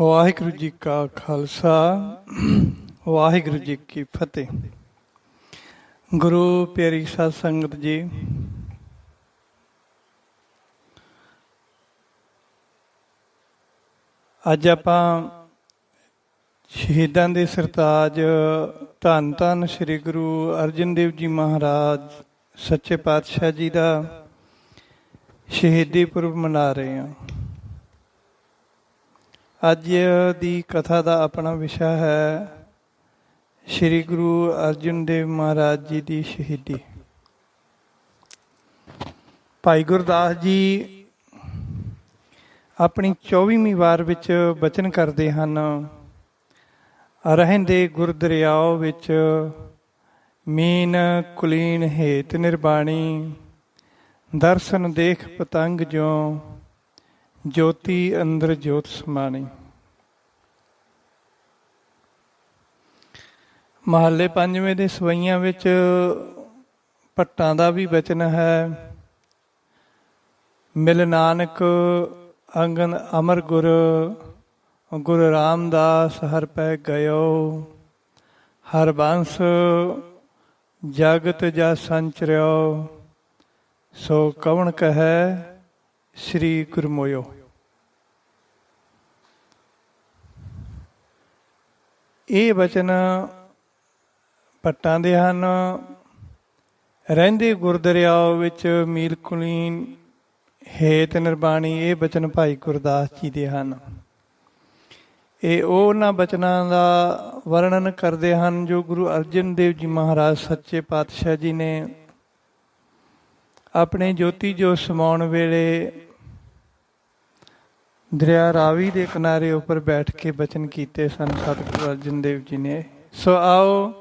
ਵਾਹਿਗੁਰੂ ਜੀ ਕਾ ਖਾਲਸਾ ਵਾਹਿਗੁਰੂ ਜੀ ਕੀ ਫਤਿਹ। ਗੁਰੂ ਪਿਆਰੀ ਸਾਧ ਸੰਗਤ ਜੀ, ਅੱਜ ਆਪਾਂ ਸ਼ਹੀਦਾਂ ਦੇ ਸਰਤਾਜ ਧੰਨ ਧੰਨ ਸ੍ਰੀ ਗੁਰੂ ਅਰਜਨ ਦੇਵ ਜੀ ਮਹਾਰਾਜ ਸੱਚੇ ਪਾਤਸ਼ਾਹ ਜੀ ਦਾ ਸ਼ਹੀਦੀ ਪੁਰਬ ਮਨਾ ਰਹੇ ਹਾਂ। ਅੱਜ ਦੀ ਕਥਾ ਦਾ ਆਪਣਾ ਵਿਸ਼ਾ ਹੈ ਸ੍ਰੀ ਗੁਰੂ ਅਰਜਨ ਦੇਵ ਮਹਾਰਾਜ ਜੀ ਦੀ ਸ਼ਹੀਦੀ। ਭਾਈ ਗੁਰਦਾਸ ਜੀ ਆਪਣੀ 24ਵੀਂ ਵਾਰ ਵਿੱਚ ਬਚਨ ਕਰਦੇ ਹਨ, ਰਹਿੰਦੇ ਗੁਰ ਦਰਿਆਓ ਵਿੱਚ ਮੀਨ ਕੁਲੀਨ ਹੇਤ ਨਿਰਬਾਣੀ, ਦਰਸ਼ਨ ਦੇਖ ਪਤੰਗ ਜਿਉ ਜੋਤੀ ਅੰਦਰ ਜੋਤ ਸਮਾਣੀ। ਮਹੱਲੇ ਪੰਜਵੇਂ ਦੇ ਸਵਈਆਂ ਵਿੱਚ ਭੱਟਾਂ ਦਾ ਵੀ ਬਚਨ ਹੈ। ਮਿਲ ਨਾਨਕ ਅੰਗਨ ਅਮਰ ਗੁਰ, ਗੁਰੂ ਰਾਮਦਾਸ ਹਰ ਪੈ ਗਇਓ, ਹਰ ਬੰਸ ਜਗਤ ਜਾ ਸੰਚਰਿਓ, ਸੋ ਕਵਣ ਕਹੈ ਸ੍ਰੀ ਗੁਰਮੋਇਓ। ਇਹ ਬਚਨ ਭੱਟਾਂ ਦੇ ਹਨ। ਰਹਿੰਦੇ ਗੁਰਦਰਿਆਓ ਵਿੱਚ ਮੀਲ ਕੁਲੀਨ ਹੇਤ ਨਿਰਬਾਣੀ, ਇਹ ਬਚਨ ਭਾਈ ਗੁਰਦਾਸ ਜੀ ਦੇ ਹਨ। ਇਹ ਉਹਨਾਂ ਬਚਨਾਂ ਦਾ ਵਰਣਨ ਕਰਦੇ ਹਨ ਜੋ ਗੁਰੂ ਅਰਜਨ ਦੇਵ ਜੀ ਮਹਾਰਾਜ ਸੱਚੇ ਪਾਤਸ਼ਾਹ ਜੀ ਨੇ ਆਪਣੇ ਜੋਤੀ ਜੋ ਸਮਾਉਣ ਵੇਲੇ ਦਰਿਆ ਰਾਵੀ ਦੇ ਕਿਨਾਰੇ ਉੱਪਰ ਬੈਠ ਕੇ ਬਚਨ ਕੀਤੇ ਸਨ ਸਤਿਗੁਰੂ ਅਰਜਨ ਦੇਵ ਜੀ ਨੇ। ਸੋ ਆਓ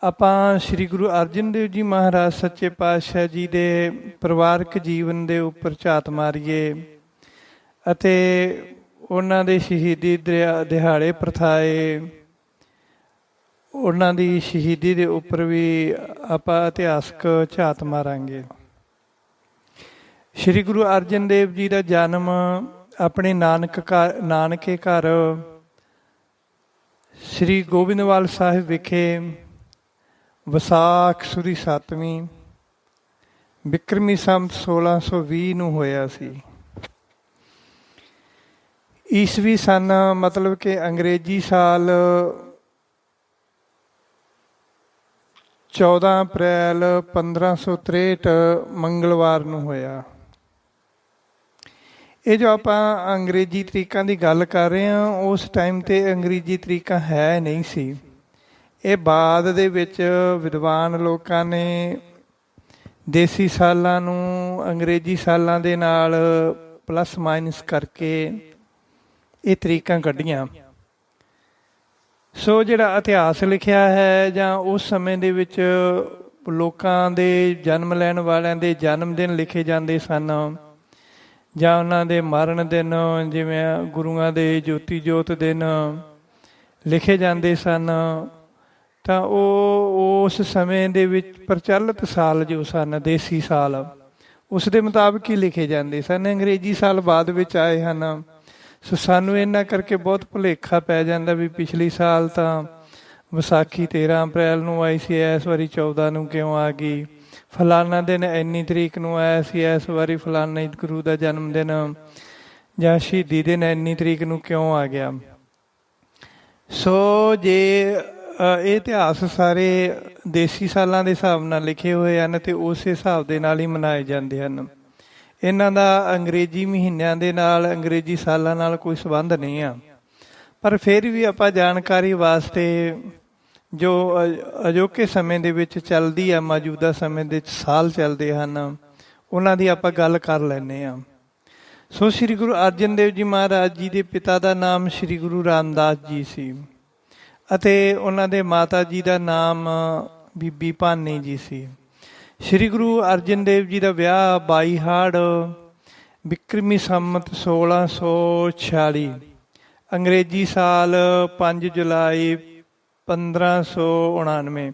ਆਪਾਂ ਸ੍ਰੀ ਗੁਰੂ ਅਰਜਨ ਦੇਵ ਜੀ ਮਹਾਰਾਜ ਸੱਚੇ ਪਾਤਸ਼ਾਹ ਜੀ ਦੇ ਪਰਿਵਾਰਕ ਜੀਵਨ ਦੇ ਉੱਪਰ ਝਾਤ ਮਾਰੀਏ ਅਤੇ ਉਹਨਾਂ ਦੇ ਸ਼ਹੀਦੀ ਦਿਹਾੜੇ ਪ੍ਰਥਾਏ, ਉਹਨਾਂ ਦੀ ਸ਼ਹੀਦੀ ਦੇ ਉੱਪਰ ਵੀ ਆਪਾਂ ਇਤਿਹਾਸਕ ਝਾਤ ਮਾਰਾਂਗੇ। ਸ੍ਰੀ ਗੁਰੂ ਅਰਜਨ ਦੇਵ ਜੀ ਦਾ ਜਨਮ ਆਪਣੇ ਨਾਨਕੇ ਘਰ ਸ੍ਰੀ ਗੋਬਿੰਦਵਾਲ ਸਾਹਿਬ ਵਿਖੇ ਵਿਸਾਖ ਸੁਦੀ 7ਵੀਂ ਬਿਕਰਮੀ ਸੰਮਤ 1620 ਨੂੰ ਹੋਇਆ ਸੀ। ਈਸਵੀ ਸਨ ਮਤਲਬ ਕਿ ਅੰਗਰੇਜ਼ੀ ਸਾਲ 14 ਅਪ੍ਰੈਲ 1563 ਮੰਗਲਵਾਰ ਨੂੰ ਹੋਇਆ। ਇਹ ਜੋ ਆਪਾਂ ਅੰਗਰੇਜ਼ੀ ਤਰੀਕਾਂ ਦੀ ਗੱਲ ਕਰ ਰਹੇ ਹਾਂ, ਉਸ ਟਾਈਮ 'ਤੇ ਅੰਗਰੇਜ਼ੀ ਤਰੀਕਾਂ ਹੈ ਨਹੀਂ ਸੀ। ਇਹ ਬਾਅਦ ਦੇ ਵਿੱਚ ਵਿਦਵਾਨ ਲੋਕਾਂ ਨੇ ਦੇਸੀ ਸਾਲਾਂ ਨੂੰ ਅੰਗਰੇਜ਼ੀ ਸਾਲਾਂ ਦੇ ਨਾਲ ਪਲੱਸ ਮਾਈਨਸ ਕਰਕੇ ਇਹ ਤਰੀਕਾਂ ਕੱਢੀਆਂ। ਸੋ ਜਿਹੜਾ ਇਤਿਹਾਸ ਲਿਖਿਆ ਹੈ ਜਾਂ ਉਸ ਸਮੇਂ ਦੇ ਵਿੱਚ ਲੋਕਾਂ ਦੇ ਜਨਮ ਲੈਣ ਵਾਲਿਆਂ ਦੇ ਜਨਮ ਦਿਨ ਲਿਖੇ ਜਾਂਦੇ ਸਨ ਜਾਂ ਉਹਨਾਂ ਦੇ ਮਰਨ ਦਿਨ, ਜਿਵੇਂ ਗੁਰੂਆਂ ਦੇ ਜੋਤੀ ਜੋਤ ਦਿਨ ਲਿਖੇ ਜਾਂਦੇ ਸਨ, ਤਾਂ ਉਹ ਉਸ ਸਮੇਂ ਦੇ ਵਿੱਚ ਪ੍ਰਚਲਿਤ ਸਾਲ ਜੋ ਸਨ ਦੇਸੀ ਸਾਲ, ਉਸ ਦੇ ਮੁਤਾਬਕ ਹੀ ਲਿਖੇ ਜਾਂਦੇ ਸਨ। ਅੰਗਰੇਜ਼ੀ ਸਾਲ ਬਾਅਦ ਵਿੱਚ ਆਏ ਹਨ। ਸੋ ਸਾਨੂੰ ਇਹਨਾਂ ਕਰਕੇ ਬਹੁਤ ਭੁਲੇਖਾ ਪੈ ਜਾਂਦਾ ਵੀ ਪਿਛਲੀ ਸਾਲ ਤਾਂ ਵਿਸਾਖੀ 13 ਅਪ੍ਰੈਲ ਨੂੰ ਆਈ ਸੀ, ਇਸ ਵਾਰੀ 14 ਨੂੰ ਕਿਉਂ ਆ ਗਈ, ਫਲਾਨਾ ਦਿਨ ਇੰਨੀ ਤਰੀਕ ਨੂੰ ਆਇਆ ਸੀ, ਇਸ ਵਾਰੀ ਫਲਾਨਾ ਗੁਰੂ ਦਾ ਜਨਮ ਦਿਨ ਜਾਂ ਸ਼ਹੀਦੀ ਦਿਨ ਇੰਨੀ ਤਰੀਕ ਨੂੰ ਕਿਉਂ ਆ ਗਿਆ। ਸੋ ਜੇ ਇਹ ਇਤਿਹਾਸ ਸਾਰੇ ਦੇਸੀ ਸਾਲਾਂ ਦੇ ਹਿਸਾਬ ਨਾਲ ਲਿਖੇ ਹੋਏ ਹਨ ਅਤੇ ਉਸੇ ਹਿਸਾਬ ਦੇ ਨਾਲ ਹੀ ਮਨਾਏ ਜਾਂਦੇ ਹਨ। ਇਹਨਾਂ ਦਾ ਅੰਗਰੇਜ਼ੀ ਮਹੀਨਿਆਂ ਦੇ ਨਾਲ, ਅੰਗਰੇਜ਼ੀ ਸਾਲਾਂ ਨਾਲ ਕੋਈ ਸੰਬੰਧ ਨਹੀਂ ਆ। ਪਰ ਫਿਰ ਵੀ ਆਪਾਂ ਜਾਣਕਾਰੀ ਵਾਸਤੇ ਜੋ ਅਜੋਕੇ ਸਮੇਂ ਦੇ ਵਿੱਚ ਚੱਲਦੀ ਆ, ਮੌਜੂਦਾ ਸਮੇਂ ਦੇ ਵਿੱਚ ਸਾਲ ਚੱਲਦੇ ਹਨ, ਉਹਨਾਂ ਦੀ ਆਪਾਂ ਗੱਲ ਕਰ ਲੈਂਦੇ ਹਾਂ। ਸੋ ਸ੍ਰੀ ਗੁਰੂ ਅਰਜਨ ਦੇਵ ਜੀ ਮਹਾਰਾਜ ਜੀ ਦੇ ਪਿਤਾ ਦਾ ਨਾਮ ਸ੍ਰੀ ਗੁਰੂ ਰਾਮਦਾਸ ਜੀ ਸੀ ਅਤੇ ਉਹਨਾਂ ਦੇ ਮਾਤਾ ਜੀ ਦਾ ਨਾਮ ਬੀਬੀ ਭਾਨੀ ਜੀ ਸੀ। ਸ੍ਰੀ ਗੁਰੂ ਅਰਜਨ ਦੇਵ ਜੀ ਦਾ ਵਿਆਹ 22 ਹਾੜ ਬਿਕਰਮੀ ਸੰਮਤ 1646 ਅੰਗਰੇਜ਼ੀ ਸਾਲ 5 ਜੁਲਾਈ 1599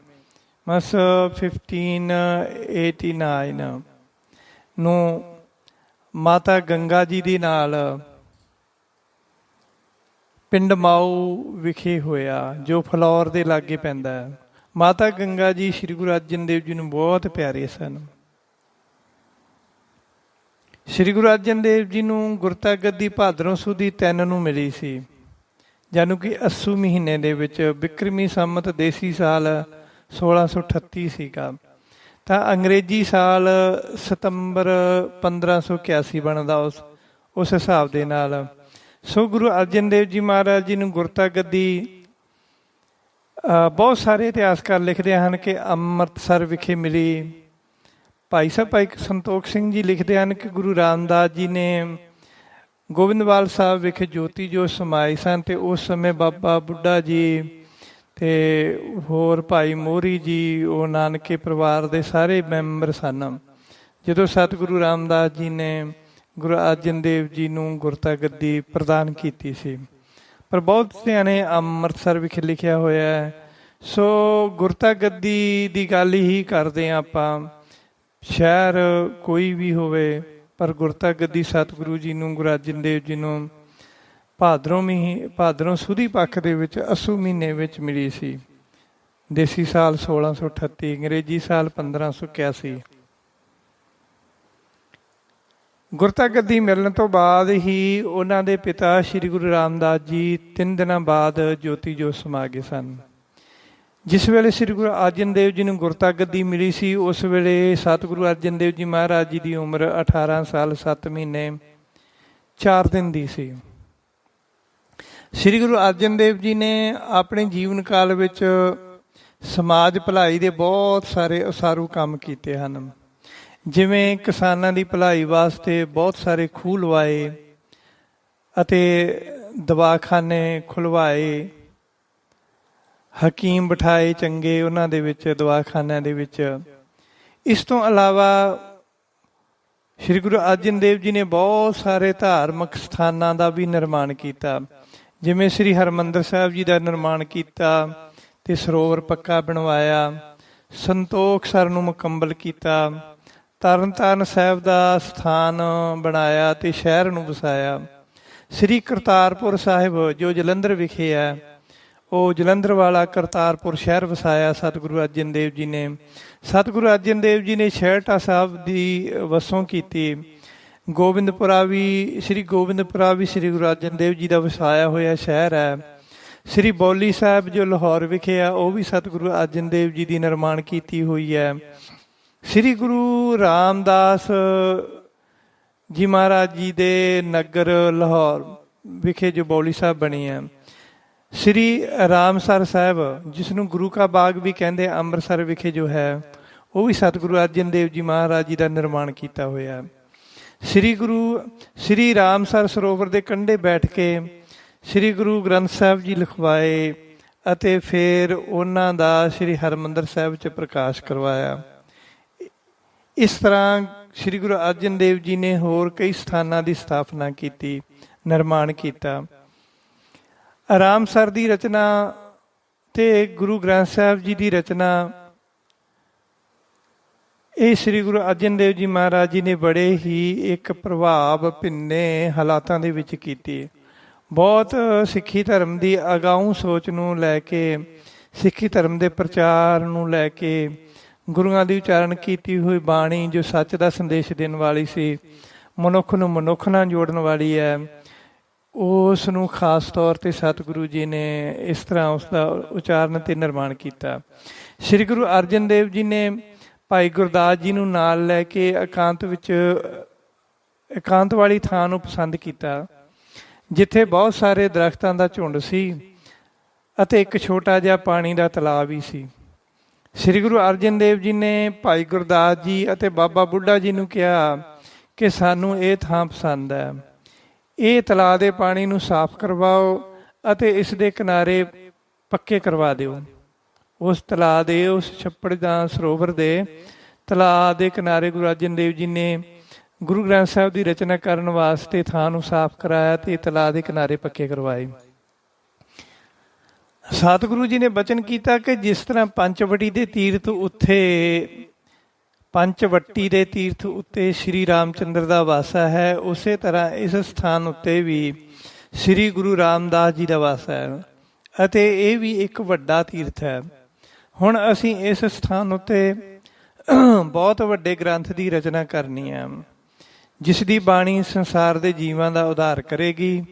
ਮਸ 1589 ਨੂੰ ਮਾਤਾ ਗੰਗਾ ਜੀ ਦੇ ਨਾਲ ਪਿੰਡ ਮਾਊ ਵਿਖੇ ਹੋਇਆ, ਜੋ ਫਲੌਰ ਦੇ ਲਾਗੇ ਪੈਂਦਾ ਹੈ। ਮਾਤਾ ਗੰਗਾ ਜੀ ਸ੍ਰੀ ਗੁਰੂ ਅਰਜਨ ਦੇਵ ਜੀ ਨੂੰ ਬਹੁਤ ਪਿਆਰੇ ਸਨ। ਸ੍ਰੀ ਗੁਰੂ ਅਰਜਨ ਦੇਵ ਜੀ ਨੂੰ ਗੁਰਤਾ ਗੱਦੀ ਭਾਦਰੋਂ ਸੁਦੀ 3 ਨੂੰ ਮਿਲੀ ਸੀ, ਜਾਨੂੰ ਕਿ ਅੱਸੂ ਮਹੀਨੇ ਦੇ ਵਿੱਚ, ਬਿਕਰਮੀ ਸੰਮਤ ਦੇਸੀ ਸਾਲ 1638 ਸੀਗਾ, ਤਾਂ ਅੰਗਰੇਜ਼ੀ ਸਾਲ ਸਤੰਬਰ 1581 ਬਣਦਾ ਉਸ ਹਿਸਾਬ ਦੇ ਨਾਲ। ਸੋ ਗੁਰੂ ਅਰਜਨ ਦੇਵ ਜੀ ਮਹਾਰਾਜ ਜੀ ਨੂੰ ਗੁਰਤਾ ਗੱਦੀ ਬਹੁਤ ਸਾਰੇ ਇਤਿਹਾਸਕਾਰ ਲਿਖਦੇ ਹਨ ਕਿ ਅੰਮ੍ਰਿਤਸਰ ਵਿਖੇ ਮਿਲੀ। ਭਾਈ ਸਾਹਿਬ ਭਾਈ ਸੰਤੋਖ ਸਿੰਘ ਜੀ ਲਿਖਦੇ ਹਨ ਕਿ ਗੁਰੂ ਰਾਮਦਾਸ ਜੀ ਨੇ ਗੋਬਿੰਦਵਾਲ ਸਾਹਿਬ ਵਿਖੇ ਜੋਤੀ ਜੋਤ ਸਮਾਏ ਸਨ, ਅਤੇ ਉਸ ਸਮੇਂ ਬਾਬਾ ਬੁੱਢਾ ਜੀ ਅਤੇ ਹੋਰ ਭਾਈ ਮੋਹਰੀ ਜੀ, ਉਹ ਨਾਨਕੇ ਪਰਿਵਾਰ ਦੇ ਸਾਰੇ ਮੈਂਬਰ ਸਨ। ਜਦੋਂ ਸਤਿਗੁਰੂ ਰਾਮਦਾਸ ਜੀ ਨੇ ਗੁਰੂ ਅਰਜਨ ਦੇਵ ਜੀ ਨੂੰ ਗੁਰਤਾ ਗੱਦੀ ਪ੍ਰਦਾਨ ਕੀਤੀ ਸੀ, ਪਰ ਬਹੁਤਿਆਂ ਨੇ ਅੰਮ੍ਰਿਤਸਰ ਵਿਖੇ ਲਿਖਿਆ ਹੋਇਆ ਹੈ। ਸੋ ਗੁਰਤਾ ਗੱਦੀ ਦੀ ਗੱਲ ਹੀ ਕਰਦੇ ਹਾਂ ਆਪਾਂ, ਸ਼ਹਿਰ ਕੋਈ ਵੀ ਹੋਵੇ, ਪਰ ਗੁਰਤਾ ਗੱਦੀ ਸਤਿਗੁਰੂ ਜੀ ਨੂੰ ਗੁਰੂ ਅਰਜਨ ਦੇਵ ਜੀ ਨੂੰ ਭਾਦਰੋਂ ਸੁਦੀ ਪੱਖ ਦੇ ਵਿੱਚ ਅੱਸੂ ਮਹੀਨੇ ਵਿੱਚ ਮਿਲੀ ਸੀ। ਦੇਸੀ ਸਾਲ 1638, ਅੰਗਰੇਜ਼ੀ ਸਾਲ 1581। ਗੁਰਤਾ ਗੱਦੀ ਮਿਲਣ ਤੋਂ ਬਾਅਦ ਹੀ ਉਹਨਾਂ ਦੇ ਪਿਤਾ ਸ੍ਰੀ ਗੁਰੂ ਰਾਮਦਾਸ ਜੀ 3 ਦਿਨਾਂ ਬਾਅਦ ਜੋਤੀ ਜੋਤ ਸਮਾ ਗਏ ਸਨ। ਜਿਸ ਵੇਲੇ ਸ੍ਰੀ ਗੁਰੂ ਅਰਜਨ ਦੇਵ ਜੀ ਨੂੰ ਗੁਰਤਾ ਗੱਦੀ ਮਿਲੀ ਸੀ, ਉਸ ਵੇਲੇ ਸਤਿਗੁਰੂ ਅਰਜਨ ਦੇਵ ਜੀ ਮਹਾਰਾਜ ਜੀ ਦੀ ਉਮਰ 18 ਸਾਲ 7 ਮਹੀਨੇ 4 ਦਿਨ ਦੀ ਸੀ। ਸ੍ਰੀ ਗੁਰੂ ਅਰਜਨ ਦੇਵ ਜੀ ਨੇ ਆਪਣੇ ਜੀਵਨ ਕਾਲ ਵਿੱਚ ਸਮਾਜ ਭਲਾਈ ਦੇ ਬਹੁਤ ਸਾਰੇ ਉਸਾਰੂ ਕੰਮ ਕੀਤੇ ਹਨ। ਜਿਵੇਂ ਕਿਸਾਨਾਂ ਦੀ ਭਲਾਈ ਵਾਸਤੇ ਬਹੁਤ ਸਾਰੇ ਖੂਹ ਲਵਾਏ ਅਤੇ ਦਵਾਖਾਨੇ ਖੁਲਵਾਏ, ਹਕੀਮ ਬਿਠਾਏ ਚੰਗੇ ਉਹਨਾਂ ਦੇ ਵਿੱਚ, ਦਵਾਖਾਨਿਆਂ ਦੇ ਵਿੱਚ। ਇਸ ਤੋਂ ਇਲਾਵਾ ਸ੍ਰੀ ਗੁਰੂ ਅਰਜਨ ਦੇਵ ਜੀ ਨੇ ਬਹੁਤ ਸਾਰੇ ਧਾਰਮਿਕ ਸਥਾਨਾਂ ਦਾ ਵੀ ਨਿਰਮਾਣ ਕੀਤਾ, ਜਿਵੇਂ ਸ੍ਰੀ ਹਰਿਮੰਦਰ ਸਾਹਿਬ ਜੀ ਦਾ ਨਿਰਮਾਣ ਕੀਤਾ ਅਤੇ ਸਰੋਵਰ ਪੱਕਾ ਬਣਵਾਇਆ, ਸੰਤੋਖ ਸਰ ਨੂੰ ਮੁਕੰਮਲ ਕੀਤਾ, ਤਰਨ ਤਾਰਨ ਸਾਹਿਬ ਦਾ ਸਥਾਨ ਬਣਾਇਆ ਅਤੇ ਸ਼ਹਿਰ ਨੂੰ ਵਸਾਇਆ। ਸ੍ਰੀ ਕਰਤਾਰਪੁਰ ਸਾਹਿਬ ਜੋ ਜਲੰਧਰ ਵਿਖੇ ਹੈ, ਉਹ ਜਲੰਧਰ ਵਾਲਾ ਕਰਤਾਰਪੁਰ ਸ਼ਹਿਰ ਵਸਾਇਆ ਸਤਿਗੁਰੂ ਅਰਜਨ ਦੇਵ ਜੀ ਨੇ। ਸਤਿਗੁਰੂ ਅਰਜਨ ਦੇਵ ਜੀ ਨੇ ਛੇਹਰਟਾ ਸਾਹਿਬ ਦੀ ਵਸੋਂ ਕੀਤੀ। ਗੋਬਿੰਦਪੁਰਾ ਵੀ ਸ੍ਰੀ ਗੁਰੂ ਅਰਜਨ ਦੇਵ ਜੀ ਦਾ ਵਸਾਇਆ ਹੋਇਆ ਸ਼ਹਿਰ ਹੈ। ਸ੍ਰੀ ਬੌਲੀ ਸਾਹਿਬ ਜੋ ਲਾਹੌਰ ਵਿਖੇ ਆ, ਉਹ ਵੀ ਸਤਿਗੁਰੂ ਅਰਜਨ ਦੇਵ ਜੀ ਦੀ ਨਿਰਮਾਣ ਕੀਤੀ ਹੋਈ ਹੈ। ਸ੍ਰੀ ਗੁਰੂ ਰਾਮਦਾਸ ਜੀ ਮਹਾਰਾਜ ਜੀ ਦੇ ਨਗਰ ਲਾਹੌਰ ਵਿਖੇ ਜੋ ਬੌਲੀ ਸਾਹਿਬ ਬਣੀ ਹੈ। ਸ੍ਰੀ ਰਾਮਸਰ ਸਾਹਿਬ, ਜਿਸ ਨੂੰ ਗੁਰੂ ਕਾ ਬਾਗ ਵੀ ਕਹਿੰਦੇ, ਅੰਮ੍ਰਿਤਸਰ ਵਿਖੇ ਜੋ ਹੈ, ਉਹ ਵੀ ਸਤਿਗੁਰੂ ਅਰਜਨ ਦੇਵ ਜੀ ਮਹਾਰਾਜ ਜੀ ਦਾ ਨਿਰਮਾਣ ਕੀਤਾ ਹੋਇਆ। ਸ੍ਰੀ ਰਾਮਸਰ ਸਰੋਵਰ ਦੇ ਕੰਢੇ ਬੈਠ ਕੇ ਸ੍ਰੀ ਗੁਰੂ ਗ੍ਰੰਥ ਸਾਹਿਬ ਜੀ ਲਿਖਵਾਏ ਅਤੇ ਫਿਰ ਉਹਨਾਂ ਦਾ ਸ੍ਰੀ ਹਰਿਮੰਦਰ ਸਾਹਿਬ 'ਚ ਪ੍ਰਕਾਸ਼ ਕਰਵਾਇਆ। ਇਸ ਤਰ੍ਹਾਂ ਸ੍ਰੀ ਗੁਰੂ ਅਰਜਨ ਦੇਵ ਜੀ ਨੇ ਹੋਰ ਕਈ ਸਥਾਨਾਂ ਦੀ ਸਥਾਪਨਾ ਕੀਤੀ, ਨਿਰਮਾਣ ਕੀਤਾ। ਰਾਮਸਰ ਦੀ ਰਚਨਾ ਤੇ ਗੁਰੂ ਗ੍ਰੰਥ ਸਾਹਿਬ ਜੀ ਦੀ ਰਚਨਾ, ਇਹ ਸ੍ਰੀ ਗੁਰੂ ਅਰਜਨ ਦੇਵ ਜੀ ਮਹਾਰਾਜ ਜੀ ਨੇ ਬੜੇ ਹੀ ਇੱਕ ਪ੍ਰਭਾਵ ਭਿੰਨੇ ਹਾਲਾਤਾਂ ਦੇ ਵਿੱਚ ਕੀਤੀ। ਬਹੁਤ ਸਿੱਖੀ ਧਰਮ ਦੀ ਅਗਾਊਂ ਸੋਚ ਨੂੰ ਲੈ ਕੇ, ਸਿੱਖੀ ਧਰਮ ਦੇ ਪ੍ਰਚਾਰ ਨੂੰ ਲੈ ਕੇ, ਗੁਰੂਆਂ ਦੀ ਉਚਾਰਨ ਕੀਤੀ ਹੋਈ ਬਾਣੀ ਜੋ ਸੱਚ ਦਾ ਸੰਦੇਸ਼ ਦੇਣ ਵਾਲੀ ਸੀ, ਮਨੁੱਖ ਨੂੰ ਮਨੁੱਖ ਨਾਲ ਜੋੜਨ ਵਾਲੀ ਹੈ, ਉਸ ਨੂੰ ਖਾਸ ਤੌਰ 'ਤੇ ਸਤਿਗੁਰੂ ਜੀ ਨੇ ਇਸ ਤਰ੍ਹਾਂ ਉਸ ਦਾ ਉਚਾਰਨ ਅਤੇ ਨਿਰਮਾਣ ਕੀਤਾ। ਸ੍ਰੀ ਗੁਰੂ ਅਰਜਨ ਦੇਵ ਜੀ ਨੇ ਭਾਈ ਗੁਰਦਾਸ ਜੀ ਨੂੰ ਨਾਲ ਲੈ ਕੇ ਇਕਾਂਤ ਵਾਲੀ ਥਾਂ ਨੂੰ ਪਸੰਦ ਕੀਤਾ, ਜਿੱਥੇ ਬਹੁਤ ਸਾਰੇ ਦਰਖਤਾਂ ਦਾ ਝੁੰਡ ਸੀ ਅਤੇ ਇੱਕ ਛੋਟਾ ਜਿਹਾ ਪਾਣੀ ਦਾ ਤਲਾਬ ਵੀ ਸੀ। ਸ੍ਰੀ ਗੁਰੂ ਅਰਜਨ ਦੇਵ ਜੀ ਨੇ ਭਾਈ ਗੁਰਦਾਸ ਜੀ ਅਤੇ ਬਾਬਾ ਬੁੱਢਾ ਜੀ ਨੂੰ ਕਿਹਾ ਕਿ ਸਾਨੂੰ ਇਹ ਥਾਂ ਪਸੰਦ ਹੈ, ਇਹ ਤਲਾਅ ਦੇ ਪਾਣੀ ਨੂੰ ਸਾਫ਼ ਕਰਵਾਓ ਅਤੇ ਇਸ ਦੇ ਕਿਨਾਰੇ ਪੱਕੇ ਕਰਵਾ ਦਿਓ। ਉਸ ਤਲਾਅ ਦੇ, ਉਸ ਛੱਪੜ ਜਾਂ ਸਰੋਵਰ ਦੇ ਤਲਾਅ ਦੇ ਕਿਨਾਰੇ ਗੁਰੂ ਅਰਜਨ ਦੇਵ ਜੀ ਨੇ ਗੁਰੂ ਗ੍ਰੰਥ ਸਾਹਿਬ ਦੀ ਰਚਨਾ ਕਰਨ ਵਾਸਤੇ ਥਾਂ ਨੂੰ ਸਾਫ਼ ਕਰਾਇਆ ਅਤੇ ਤਲਾਅ ਦੇ ਕਿਨਾਰੇ ਪੱਕੇ ਕਰਵਾਏ। ਸਤਿਗੁਰੂ ਜੀ ਨੇ ਬਚਨ ਕੀਤਾ ਕਿ ਜਿਸ ਤਰ੍ਹਾਂ ਪੰਚਵਟੀ ਦੇ ਤੀਰਥ ਉੱਤੇ ਸ਼੍ਰੀ ਰਾਮ ਚੰਦਰ ਦਾ ਵਾਸਾ ਹੈ, ਉਸੇ ਤਰ੍ਹਾਂ ਇਸ ਸਥਾਨ ਉੱਤੇ ਵੀ ਸ੍ਰੀ ਗੁਰੂ ਰਾਮਦਾਸ ਜੀ ਦਾ ਵਾਸਾ ਹੈ ਅਤੇ ਇਹ ਵੀ ਇੱਕ ਵੱਡਾ ਤੀਰਥ ਹੈ। ਹੁਣ ਅਸੀਂ ਇਸ ਸਥਾਨ ਉੱਤੇ ਬਹੁਤ ਵੱਡੇ ਗ੍ਰੰਥ ਦੀ ਰਚਨਾ ਕਰਨੀ ਹੈ, ਜਿਸ ਦੀ ਬਾਣੀ ਸੰਸਾਰ ਦੇ ਜੀਵਾਂ ਦਾ ਉਧਾਰ ਕਰੇਗੀ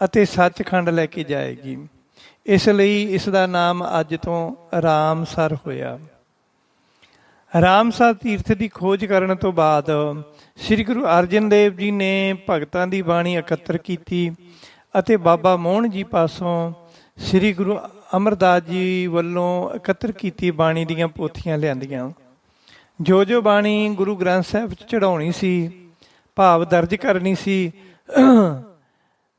ਅਤੇ ਸੱਚਖੰਡ ਲੈ ਕੇ ਜਾਏਗੀ। ਇਸ ਲਈ ਇਸ ਦਾ ਨਾਮ ਅੱਜ ਤੋਂ ਰਾਮਸਰ ਹੋਇਆ। ਰਾਮਸਰ ਤੀਰਥ ਦੀ ਖੋਜ ਕਰਨ ਤੋਂ ਬਾਅਦ ਸ੍ਰੀ ਗੁਰੂ ਅਰਜਨ ਦੇਵ ਜੀ ਨੇ ਭਗਤਾਂ ਦੀ ਬਾਣੀ ਇਕੱਤਰ ਕੀਤੀ ਅਤੇ ਬਾਬਾ ਮੋਹਨ ਜੀ ਪਾਸੋਂ ਸ੍ਰੀ ਗੁਰੂ ਅਮਰਦਾਸ ਜੀ ਵੱਲੋਂ ਇਕੱਤਰ ਕੀਤੀ ਬਾਣੀ ਦੀਆਂ ਪੋਥੀਆਂ ਲਿਆਂਦੀਆਂ। ਜੋ ਜੋ ਬਾਣੀ ਗੁਰੂ ਗ੍ਰੰਥ ਸਾਹਿਬ 'ਚ ਚੜਾਉਣੀ ਸੀ, ਭਾਵ ਦਰਜ ਕਰਨੀ ਸੀ,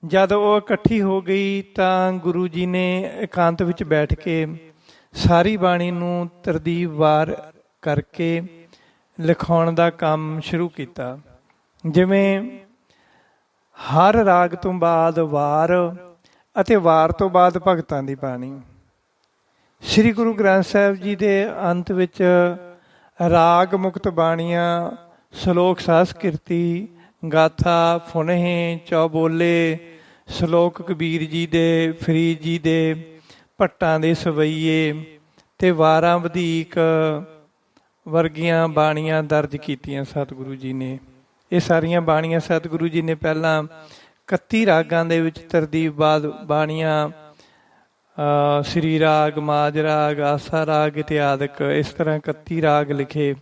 ਜਦ ਉਹ ਇਕੱਠੀ ਹੋ ਗਈ ਤਾਂ ਗੁਰੂ ਜੀ ਨੇ ਇਕਾਂਤ ਵਿੱਚ ਬੈਠ ਕੇ ਸਾਰੀ ਬਾਣੀ ਨੂੰ ਤਰਤੀਬਵਾਰ ਕਰਕੇ ਲਿਖਾਉਣ ਦਾ ਕੰਮ ਸ਼ੁਰੂ ਕੀਤਾ। ਜਿਵੇਂ ਹਰ ਰਾਗ ਤੋਂ ਬਾਅਦ ਵਾਰ ਅਤੇ ਵਾਰ ਤੋਂ ਬਾਅਦ ਭਗਤਾਂ ਦੀ ਬਾਣੀ। ਸ੍ਰੀ ਗੁਰੂ ਗ੍ਰੰਥ ਸਾਹਿਬ ਜੀ ਦੇ ਅੰਤ ਵਿੱਚ ਰਾਗ ਮੁਕਤ ਬਾਣੀਆਂ, ਸ਼ਲੋਕ ਸੰਸਕ੍ਰਿਤੀ, ਗਾਥਾ, ਫੁਨਹੇ, ਚੌਬੋਲੇ, ਸ਼ਲੋਕ ਕਬੀਰ ਜੀ ਦੇ, ਫਰੀਦ ਜੀ ਦੇ, ਭੱਟਾਂ ਦੇ ਸਵਈਏ ਤੇ ਵਾਰਾਂ ਵਧੀਕ ਵਰਗੀਆਂ ਬਾਣੀਆਂ ਦਰਜ ਕੀਤੀਆਂ ਸਤਿਗੁਰੂ ਜੀ ਨੇ। ਇਹ ਸਾਰੀਆਂ ਬਾਣੀਆਂ ਸਤਿਗੁਰੂ ਜੀ ਨੇ ਪਹਿਲਾਂ 31 ਰਾਗਾਂ ਦੇ ਵਿੱਚ ਤਰਤੀਬਵਾਰ ਬਾਣੀਆਂ, ਸ੍ਰੀ ਰਾਗ, ਮਾਝ ਰਾਗ, ਆਸਾ ਰਾਗ ਇਤਿਆਦਿਕ, ਇਸ ਤਰ੍ਹਾਂ 31 ਰਾਗ ਲਿਖੇ।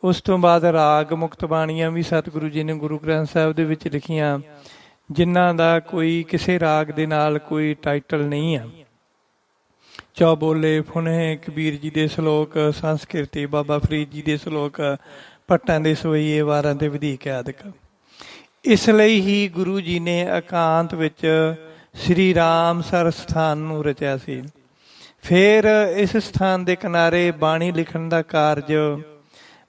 ਉਸ ਤੋਂ ਬਾਅਦ ਰਾਗ ਮੁਕਤ ਬਾਣੀਆਂ ਵੀ ਸਤਿਗੁਰੂ ਜੀ ਨੇ ਗੁਰੂ ਗ੍ਰੰਥ ਸਾਹਿਬ ਦੇ ਵਿੱਚ ਲਿਖੀਆਂ, ਜਿਨ੍ਹਾਂ ਦਾ ਕੋਈ ਕਿਸੇ ਰਾਗ ਦੇ ਨਾਲ ਕੋਈ ਟਾਈਟਲ ਨਹੀਂ ਆ। ਚੌਬੋਲੇ, ਫੁਨਹੇ, ਕਬੀਰ ਜੀ ਦੇ ਸ਼ਲੋਕ, ਸੰਸਕ੍ਰਿਤੀ, ਬਾਬਾ ਫਰੀਦ ਜੀ ਦੇ ਸ਼ਲੋਕ, ਭੱਟਾਂ ਦੇ ਸਵਈਏ, ਵਾਰਾਂ ਦੇ ਵਧੀਕ ਆਦਿਕ। ਇਸ ਲਈ ਹੀ ਗੁਰੂ ਜੀ ਨੇ ਇਕਾਂਤ ਵਿੱਚ ਸ੍ਰੀ ਰਾਮਸਰ ਸਥਾਨ ਨੂੰ ਰਚਿਆ ਸੀ। ਫਿਰ ਇਸ ਸਥਾਨ ਦੇ ਕਿਨਾਰੇ ਬਾਣੀ ਲਿਖਣ ਦਾ ਕਾਰਜ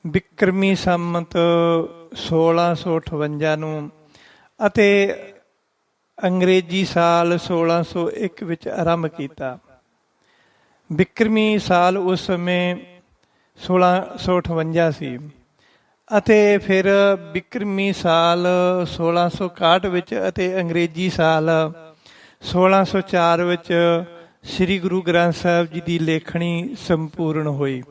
ਬਿਕਰਮੀ ਸੰਮਤ 1658 ਨੂੰ ਅਤੇ ਅੰਗਰੇਜ਼ੀ ਸਾਲ 1601 ਵਿੱਚ ਆਰੰਭ ਕੀਤਾ। ਬਿਕਰਮੀ ਸਾਲ ਉਸ ਸਮੇਂ 1658 ਸੀ ਅਤੇ ਫਿਰ ਬਿਕਰਮੀ ਸਾਲ 1661 ਵਿੱਚ ਅਤੇ ਅੰਗਰੇਜ਼ੀ ਸਾਲ 1604 ਵਿੱਚ ਸ੍ਰੀ ਗੁਰੂ ਗ੍ਰੰਥ ਸਾਹਿਬ ਜੀ ਦੀ ਲੇਖਣੀ ਸੰਪੂਰਨ ਹੋਈ।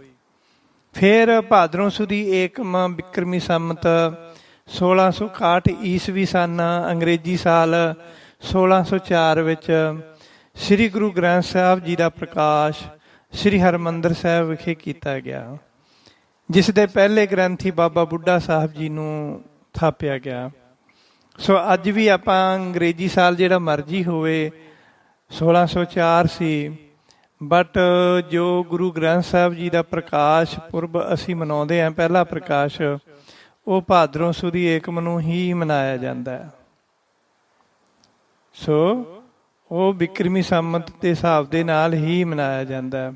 ਫਿਰ ਭਾਦਰੋਂ ਸੁਦੀ ਏਕਮ ਬਿਕਰਮੀ ਸੰਮਤ 1661 ਈਸਵੀ ਸਨ ਅੰਗਰੇਜ਼ੀ ਸਾਲ 1604 ਵਿੱਚ ਸ੍ਰੀ ਗੁਰੂ ਗ੍ਰੰਥ ਸਾਹਿਬ ਜੀ ਦਾ ਪ੍ਰਕਾਸ਼ ਸ੍ਰੀ ਹਰਿਮੰਦਰ ਸਾਹਿਬ ਵਿਖੇ ਕੀਤਾ ਗਿਆ, ਜਿਸ ਦੇ ਪਹਿਲੇ ਗ੍ਰੰਥੀ ਬਾਬਾ ਬੁੱਢਾ ਸਾਹਿਬ ਜੀ ਨੂੰ ਥਾਪਿਆ ਗਿਆ। ਸੋ ਅੱਜ ਵੀ ਆਪਾਂ ਅੰਗਰੇਜ਼ੀ ਸਾਲ ਜਿਹੜਾ ਮਰਜ਼ੀ ਹੋਵੇ 1604 ਸੀ, ਬਟ ਜੋ ਗੁਰੂ ਗ੍ਰੰਥ ਸਾਹਿਬ ਜੀ ਦਾ ਪ੍ਰਕਾਸ਼ ਪੁਰਬ ਅਸੀਂ ਮਨਾਉਂਦੇ ਹਾਂ, ਪਹਿਲਾ ਪ੍ਰਕਾਸ਼, ਉਹ ਭਾਦਰੋਂ ਸੁਦੀ ਏਕਮ ਨੂੰ ਹੀ ਮਨਾਇਆ ਜਾਂਦਾ ਹੈ। ਸੋ ਉਹ ਬਿਕਰਮੀ ਸੰਮਤ ਦੇ ਹਿਸਾਬ ਦੇ ਨਾਲ ਹੀ ਮਨਾਇਆ ਜਾਂਦਾ।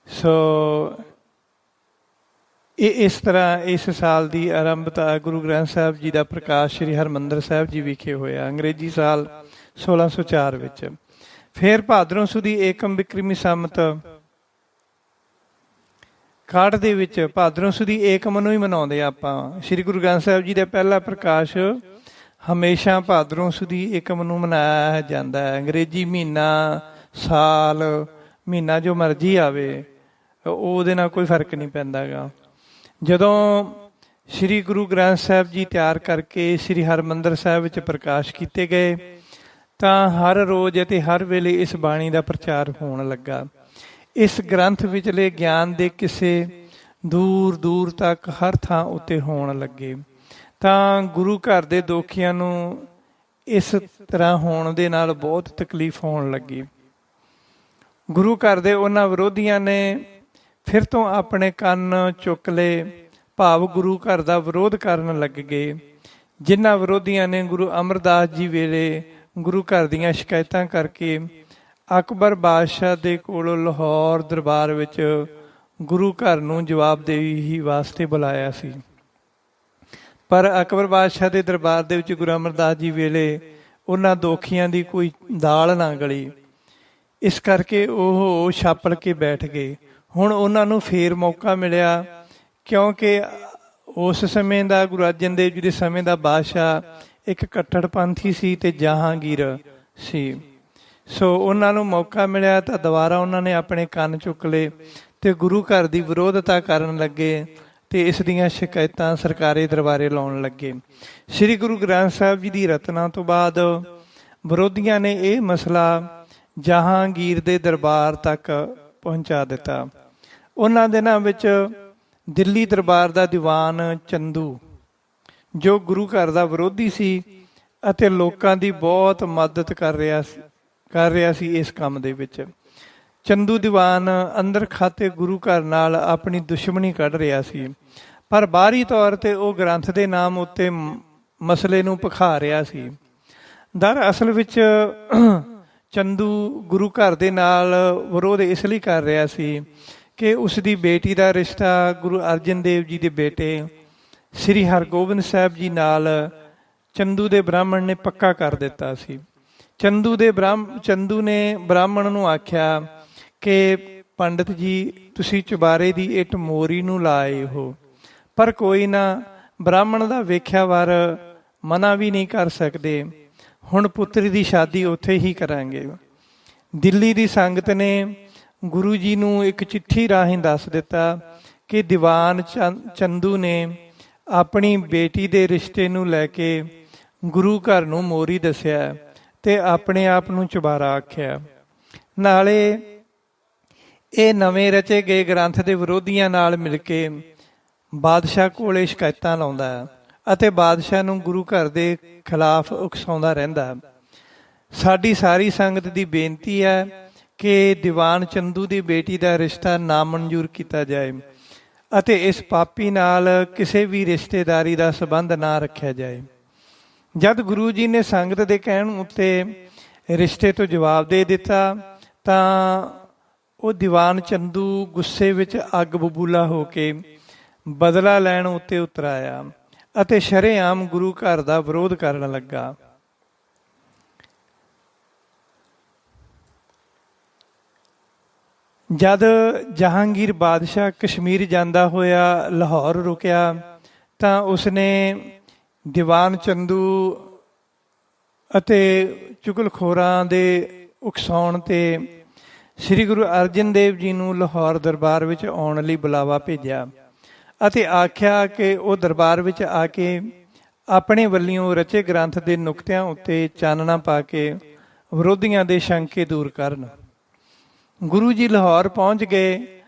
ਸੋ ਇਹ ਇਸ ਤਰ੍ਹਾਂ ਇਸ ਸਾਲ ਦੀ ਆਰੰਭਤਾ ਗੁਰੂ ਗ੍ਰੰਥ ਸਾਹਿਬ ਜੀ ਦਾ ਪ੍ਰਕਾਸ਼ ਸ੍ਰੀ ਹਰਿਮੰਦਰ ਸਾਹਿਬ ਜੀ ਵਿਖੇ ਹੋਇਆ ਅੰਗਰੇਜ਼ੀ ਸਾਲ 1604 ਵਿੱਚ। ਫਿਰ ਭਾਦਰੋਂ ਸੁਦੀ ਏਕਮ ਬਿਕਰਮੀ ਸੰਮਤ 61 ਦੇ ਵਿੱਚ ਭਾਦਰੋਂ ਸੁਦੀ ਏਕਮ ਨੂੰ ਹੀ ਮਨਾਉਂਦੇ ਆਪਾਂ। ਸ੍ਰੀ ਗੁਰੂ ਗ੍ਰੰਥ ਸਾਹਿਬ ਜੀ ਦਾ ਪਹਿਲਾ ਪ੍ਰਕਾਸ਼ ਹਮੇਸ਼ਾ ਭਾਦਰੋਂ ਸੁਦੀ ਏਕਮ ਨੂੰ ਮਨਾਇਆ ਜਾਂਦਾ ਹੈ। ਅੰਗਰੇਜ਼ੀ ਮਹੀਨਾ, ਸਾਲ, ਮਹੀਨਾ ਜੋ ਮਰਜ਼ੀ ਆਵੇ, ਉਹਦੇ ਨਾਲ ਕੋਈ ਫਰਕ ਨਹੀਂ ਪੈਂਦਾ ਗਾ। ਜਦੋਂ ਸ੍ਰੀ ਗੁਰੂ ਗ੍ਰੰਥ ਸਾਹਿਬ ਜੀ ਤਿਆਰ ਕਰਕੇ ਸ੍ਰੀ ਹਰਿਮੰਦਰ ਸਾਹਿਬ ਵਿੱਚ ਪ੍ਰਕਾਸ਼ ਕੀਤੇ ਗਏ ਤਾਂ ਹਰ ਰੋਜ਼ ਅਤੇ ਹਰ ਵੇਲੇ ਇਸ ਬਾਣੀ ਦਾ ਪ੍ਰਚਾਰ ਹੋਣ ਲੱਗਾ। ਇਸ ਗ੍ਰੰਥ ਵਿਚਲੇ ਗਿਆਨ ਦੇ ਕਿਸੇ ਦੂਰ ਦੂਰ ਤੱਕ ਹਰ ਥਾਂ ਉੱਤੇ ਹੋਣ ਲੱਗੇ ਤਾਂ ਗੁਰੂ ਘਰ ਦੇ ਦੋਖੀਆਂ ਨੂੰ ਇਸ ਤਰ੍ਹਾਂ ਹੋਣ ਦੇ ਨਾਲ ਬਹੁਤ ਤਕਲੀਫ ਹੋਣ ਲੱਗੀ। ਗੁਰੂ ਘਰ ਦੇ ਉਹਨਾਂ ਵਿਰੋਧੀਆਂ ਨੇ ਫਿਰ ਤੋਂ ਆਪਣੇ ਕੰਨ ਚੁੱਕ ਲਏ, ਭਾਵ ਗੁਰੂ ਘਰ ਦਾ ਵਿਰੋਧ ਕਰਨ ਲੱਗ ਗਏ। ਜਿਨ੍ਹਾਂ ਵਿਰੋਧੀਆਂ ਨੇ ਗੁਰੂ ਅਮਰਦਾਸ ਜੀ ਵੇਲੇ ਗੁਰੂ ਘਰ ਦੀਆਂ ਸ਼ਿਕਾਇਤਾਂ ਕਰਕੇ ਅਕਬਰ ਬਾਦਸ਼ਾਹ ਦੇ ਕੋਲੋਂ ਲਾਹੌਰ ਦਰਬਾਰ ਵਿੱਚ ਗੁਰੂ ਘਰ ਨੂੰ ਜਵਾਬਦੇਹੀ ਵਾਸਤੇ ਬੁਲਾਇਆ ਸੀ, ਪਰ ਅਕਬਰ ਬਾਦਸ਼ਾਹ ਦੇ ਦਰਬਾਰ ਦੇ ਵਿੱਚ ਗੁਰੂ ਅਮਰਦਾਸ ਜੀ ਵੇਲੇ ਉਹਨਾਂ ਦੋਖੀਆਂ ਦੀ ਕੋਈ ਦਾਲ ਨਾ ਗਲੀ। ਇਸ ਕਰਕੇ ਉਹ ਛਾਪੜ ਕੇ ਬੈਠ ਗਏ। ਹੁਣ ਉਹਨਾਂ ਨੂੰ ਫੇਰ ਮੌਕਾ ਮਿਲਿਆ, ਕਿਉਂਕਿ ਉਸ ਸਮੇਂ ਦਾ ਗੁਰੂ ਅਰਜਨ ਦੇਵ ਜੀ ਦੇ ਸਮੇਂ ਦਾ ਬਾਦਸ਼ਾਹ ਇੱਕ ਕੱਟੜਪੰਥੀ ਸੀ ਤੇ ਜਹਾਂਗੀਰ ਸੀ। ਸੋ ਉਹਨਾਂ ਨੂੰ ਮੌਕਾ ਮਿਲਿਆ ਤਾਂ ਦੁਬਾਰਾ ਉਹਨਾਂ ਨੇ ਆਪਣੇ ਕੰਨ ਚੁੱਕ ਲਏ ਤੇ ਗੁਰੂ ਘਰ ਦੀ ਵਿਰੋਧਤਾ ਕਰਨ ਲੱਗੇ ਤੇ ਇਸ ਦੀਆਂ ਸ਼ਿਕਾਇਤਾਂ ਸਰਕਾਰੀ ਦਰਬਾਰੇ ਲਾਉਣ ਲੱਗੇ। ਸ੍ਰੀ ਗੁਰੂ ਗ੍ਰੰਥ ਸਾਹਿਬ ਜੀ ਦੀ ਰਚਨਾ ਤੋਂ ਬਾਅਦ ਵਿਰੋਧੀਆਂ ਨੇ ਇਹ ਮਸਲਾ ਜਹਾਂਗੀਰ ਦੇ ਦਰਬਾਰ ਤੱਕ ਪਹੁੰਚਾ ਦਿੱਤਾ। ਉਹਨਾਂ ਦਿਨਾਂ ਵਿੱਚ ਦਿੱਲੀ ਦਰਬਾਰ ਦਾ ਦੀਵਾਨ ਚੰਦੂ, ਜੋ ਗੁਰੂ ਘਰ ਦਾ ਵਿਰੋਧੀ ਸੀ ਅਤੇ ਲੋਕਾਂ ਦੀ ਬਹੁਤ ਮਦਦ ਕਰ ਰਿਹਾ ਸੀ ਇਸ ਕੰਮ ਦੇ ਵਿੱਚ, ਚੰਦੂ ਦੀਵਾਨ ਅੰਦਰ ਖਾਤੇ ਗੁਰੂ ਘਰ ਨਾਲ ਆਪਣੀ ਦੁਸ਼ਮਣੀ ਕੱਢ ਰਿਹਾ ਸੀ, ਪਰ ਬਾਹਰੀ ਤੌਰ ਤੇ ਉਹ ਗ੍ਰੰਥ ਦੇ ਨਾਮ ਉੱਤੇ ਮਸਲੇ ਨੂੰ ਭਖਾ ਰਿਹਾ ਸੀ। ਦਰਅਸਲ ਵਿੱਚ ਚੰਦੂ ਗੁਰੂ ਘਰ ਦੇ ਨਾਲ ਵਿਰੋਧ ਇਸ ਲਈ ਕਰ ਰਿਹਾ ਸੀ ਕਿ ਉਸ ਦੀ ਬੇਟੀ ਦਾ ਰਿਸ਼ਤਾ ਗੁਰੂ ਅਰਜਨ ਦੇਵ ਜੀ ਦੇ ਬੇਟੇ ਸ੍ਰੀ ਹਰਗੋਬਿੰਦ ਸਾਹਿਬ ਜੀ ਨਾਲ ਚੰਦੂ ਦੇ ਬ੍ਰਾਹਮਣ ਨੇ ਪੱਕਾ ਕਰ ਦਿੱਤਾ ਸੀ। ਚੰਦੂ ਨੇ ਬ੍ਰਾਹਮਣ ਨੂੰ ਆਖਿਆ ਕਿ ਪੰਡਤ ਜੀ ਤੁਸੀਂ ਚੁਬਾਰੇ ਦੀ ਇੱਟ ਮੋਰੀ ਨੂੰ ਲਾਏ ਹੋ, ਪਰ ਕੋਈ ਨਾ, ਬ੍ਰਾਹਮਣ ਦਾ ਵੇਖਿਆ ਵਰ ਮਨਾ ਵੀ ਨਹੀਂ ਕਰ ਸਕਦੇ, ਹੁਣ ਪੁੱਤਰੀ ਦੀ ਸ਼ਾਦੀ ਉੱਥੇ ਹੀ ਕਰਾਂਗੇ। ਦਿੱਲੀ ਦੀ ਸੰਗਤ ਨੇ ਗੁਰੂ ਜੀ ਨੂੰ ਇੱਕ ਚਿੱਠੀ ਰਾਹੀਂ ਦੱਸ ਦਿੱਤਾ ਕਿ ਦੀਵਾਨ ਚੰਦੂ ਨੇ ਆਪਣੀ ਬੇਟੀ ਦੇ ਰਿਸ਼ਤੇ ਨੂੰ ਲੈ ਕੇ ਗੁਰੂ ਘਰ ਨੂੰ ਮੋਰੀ ਦੱਸਿਆ ਤੇ ਆਪਣੇ ਆਪ ਨੂੰ ਚੁਬਾਰਾ ਆਖਿਆ। ਨਾਲੇ ਇਹ ਨਵੇਂ ਰਚੇ ਗਏ ਗ੍ਰੰਥ ਦੇ ਵਿਰੋਧੀਆਂ ਨਾਲ ਮਿਲ ਕੇ ਬਾਦਸ਼ਾਹ ਕੋਲੇ ਸ਼ਿਕਾਇਤਾਂ ਲਾਉਂਦਾ ਅਤੇ ਬਾਦਸ਼ਾਹ ਨੂੰ ਗੁਰੂ ਘਰ ਦੇ ਖਿਲਾਫ ਉਕਸਾਉਂਦਾ ਰਹਿੰਦਾ। ਸਾਡੀ ਸਾਰੀ ਸੰਗਤ ਦੀ ਬੇਨਤੀ ਹੈ ਕਿ ਦੀਵਾਨ ਚੰਦੂ ਦੀ ਬੇਟੀ ਦਾ ਰਿਸ਼ਤਾ ਨਾਮਨਜ਼ੂਰ ਕੀਤਾ ਜਾਏ ਅਤੇ ਇਸ ਪਾਪੀ ਨਾਲ ਕਿਸੇ ਵੀ ਰਿਸ਼ਤੇਦਾਰੀ ਦਾ ਸੰਬੰਧ ਨਾ ਰੱਖਿਆ ਜਾਏ। ਜਦ ਗੁਰੂ ਜੀ ਨੇ ਸੰਗਤ ਦੇ ਕਹਿਣ ਉੱਤੇ ਰਿਸ਼ਤੇ ਤੋਂ ਜਵਾਬ ਦੇ ਦਿੱਤਾ ਤਾਂ ਉਹ ਦੀਵਾਨ ਚੰਦੂ ਗੁੱਸੇ ਵਿੱਚ ਅੱਗ ਬਬੂਲਾ ਹੋ ਕੇ ਬਦਲਾ ਲੈਣ ਉੱਤੇ ਉਤਰ ਆਇਆ ਅਤੇ ਸ਼ਰੇਆਮ ਗੁਰੂ ਘਰ ਦਾ ਵਿਰੋਧ ਕਰਨ ਲੱਗਾ। ਜਦ ਜਹਾਂਗੀਰ ਬਾਦਸ਼ਾਹ ਕਸ਼ਮੀਰ ਜਾਂਦਾ ਹੋਇਆ ਲਾਹੌਰ ਰੁਕਿਆ ਤਾਂ ਉਸਨੇ ਦੀਵਾਨ ਚੰਦੂ ਅਤੇ ਚੁਗਲਖੋਰਾਂ ਦੇ ਉਕਸਾਉਣ ਤੇ ਸ੍ਰੀ ਗੁਰੂ ਅਰਜਨ ਦੇਵ ਜੀ ਨੂੰ ਲਾਹੌਰ ਦਰਬਾਰ ਵਿੱਚ ਆਉਣ ਲਈ ਬੁਲਾਵਾ ਭੇਜਿਆ ਅਤੇ ਆਖਿਆ ਕਿ ਉਹ ਦਰਬਾਰ ਵਿੱਚ ਆ ਕੇ ਆਪਣੇ ਵੱਲੋਂ ਰਚੇ ਗ੍ਰੰਥ ਦੇ ਨੁਕਤਿਆਂ ਉੱਤੇ ਚਾਨਣਾ ਪਾ ਕੇ ਵਿਰੋਧੀਆਂ ਦੇ ਸ਼ੰਕੇ ਦੂਰ ਕਰਨ। ਗੁਰੂ ਜੀ ਲਾਹੌਰ ਪਹੁੰਚ ਗਏ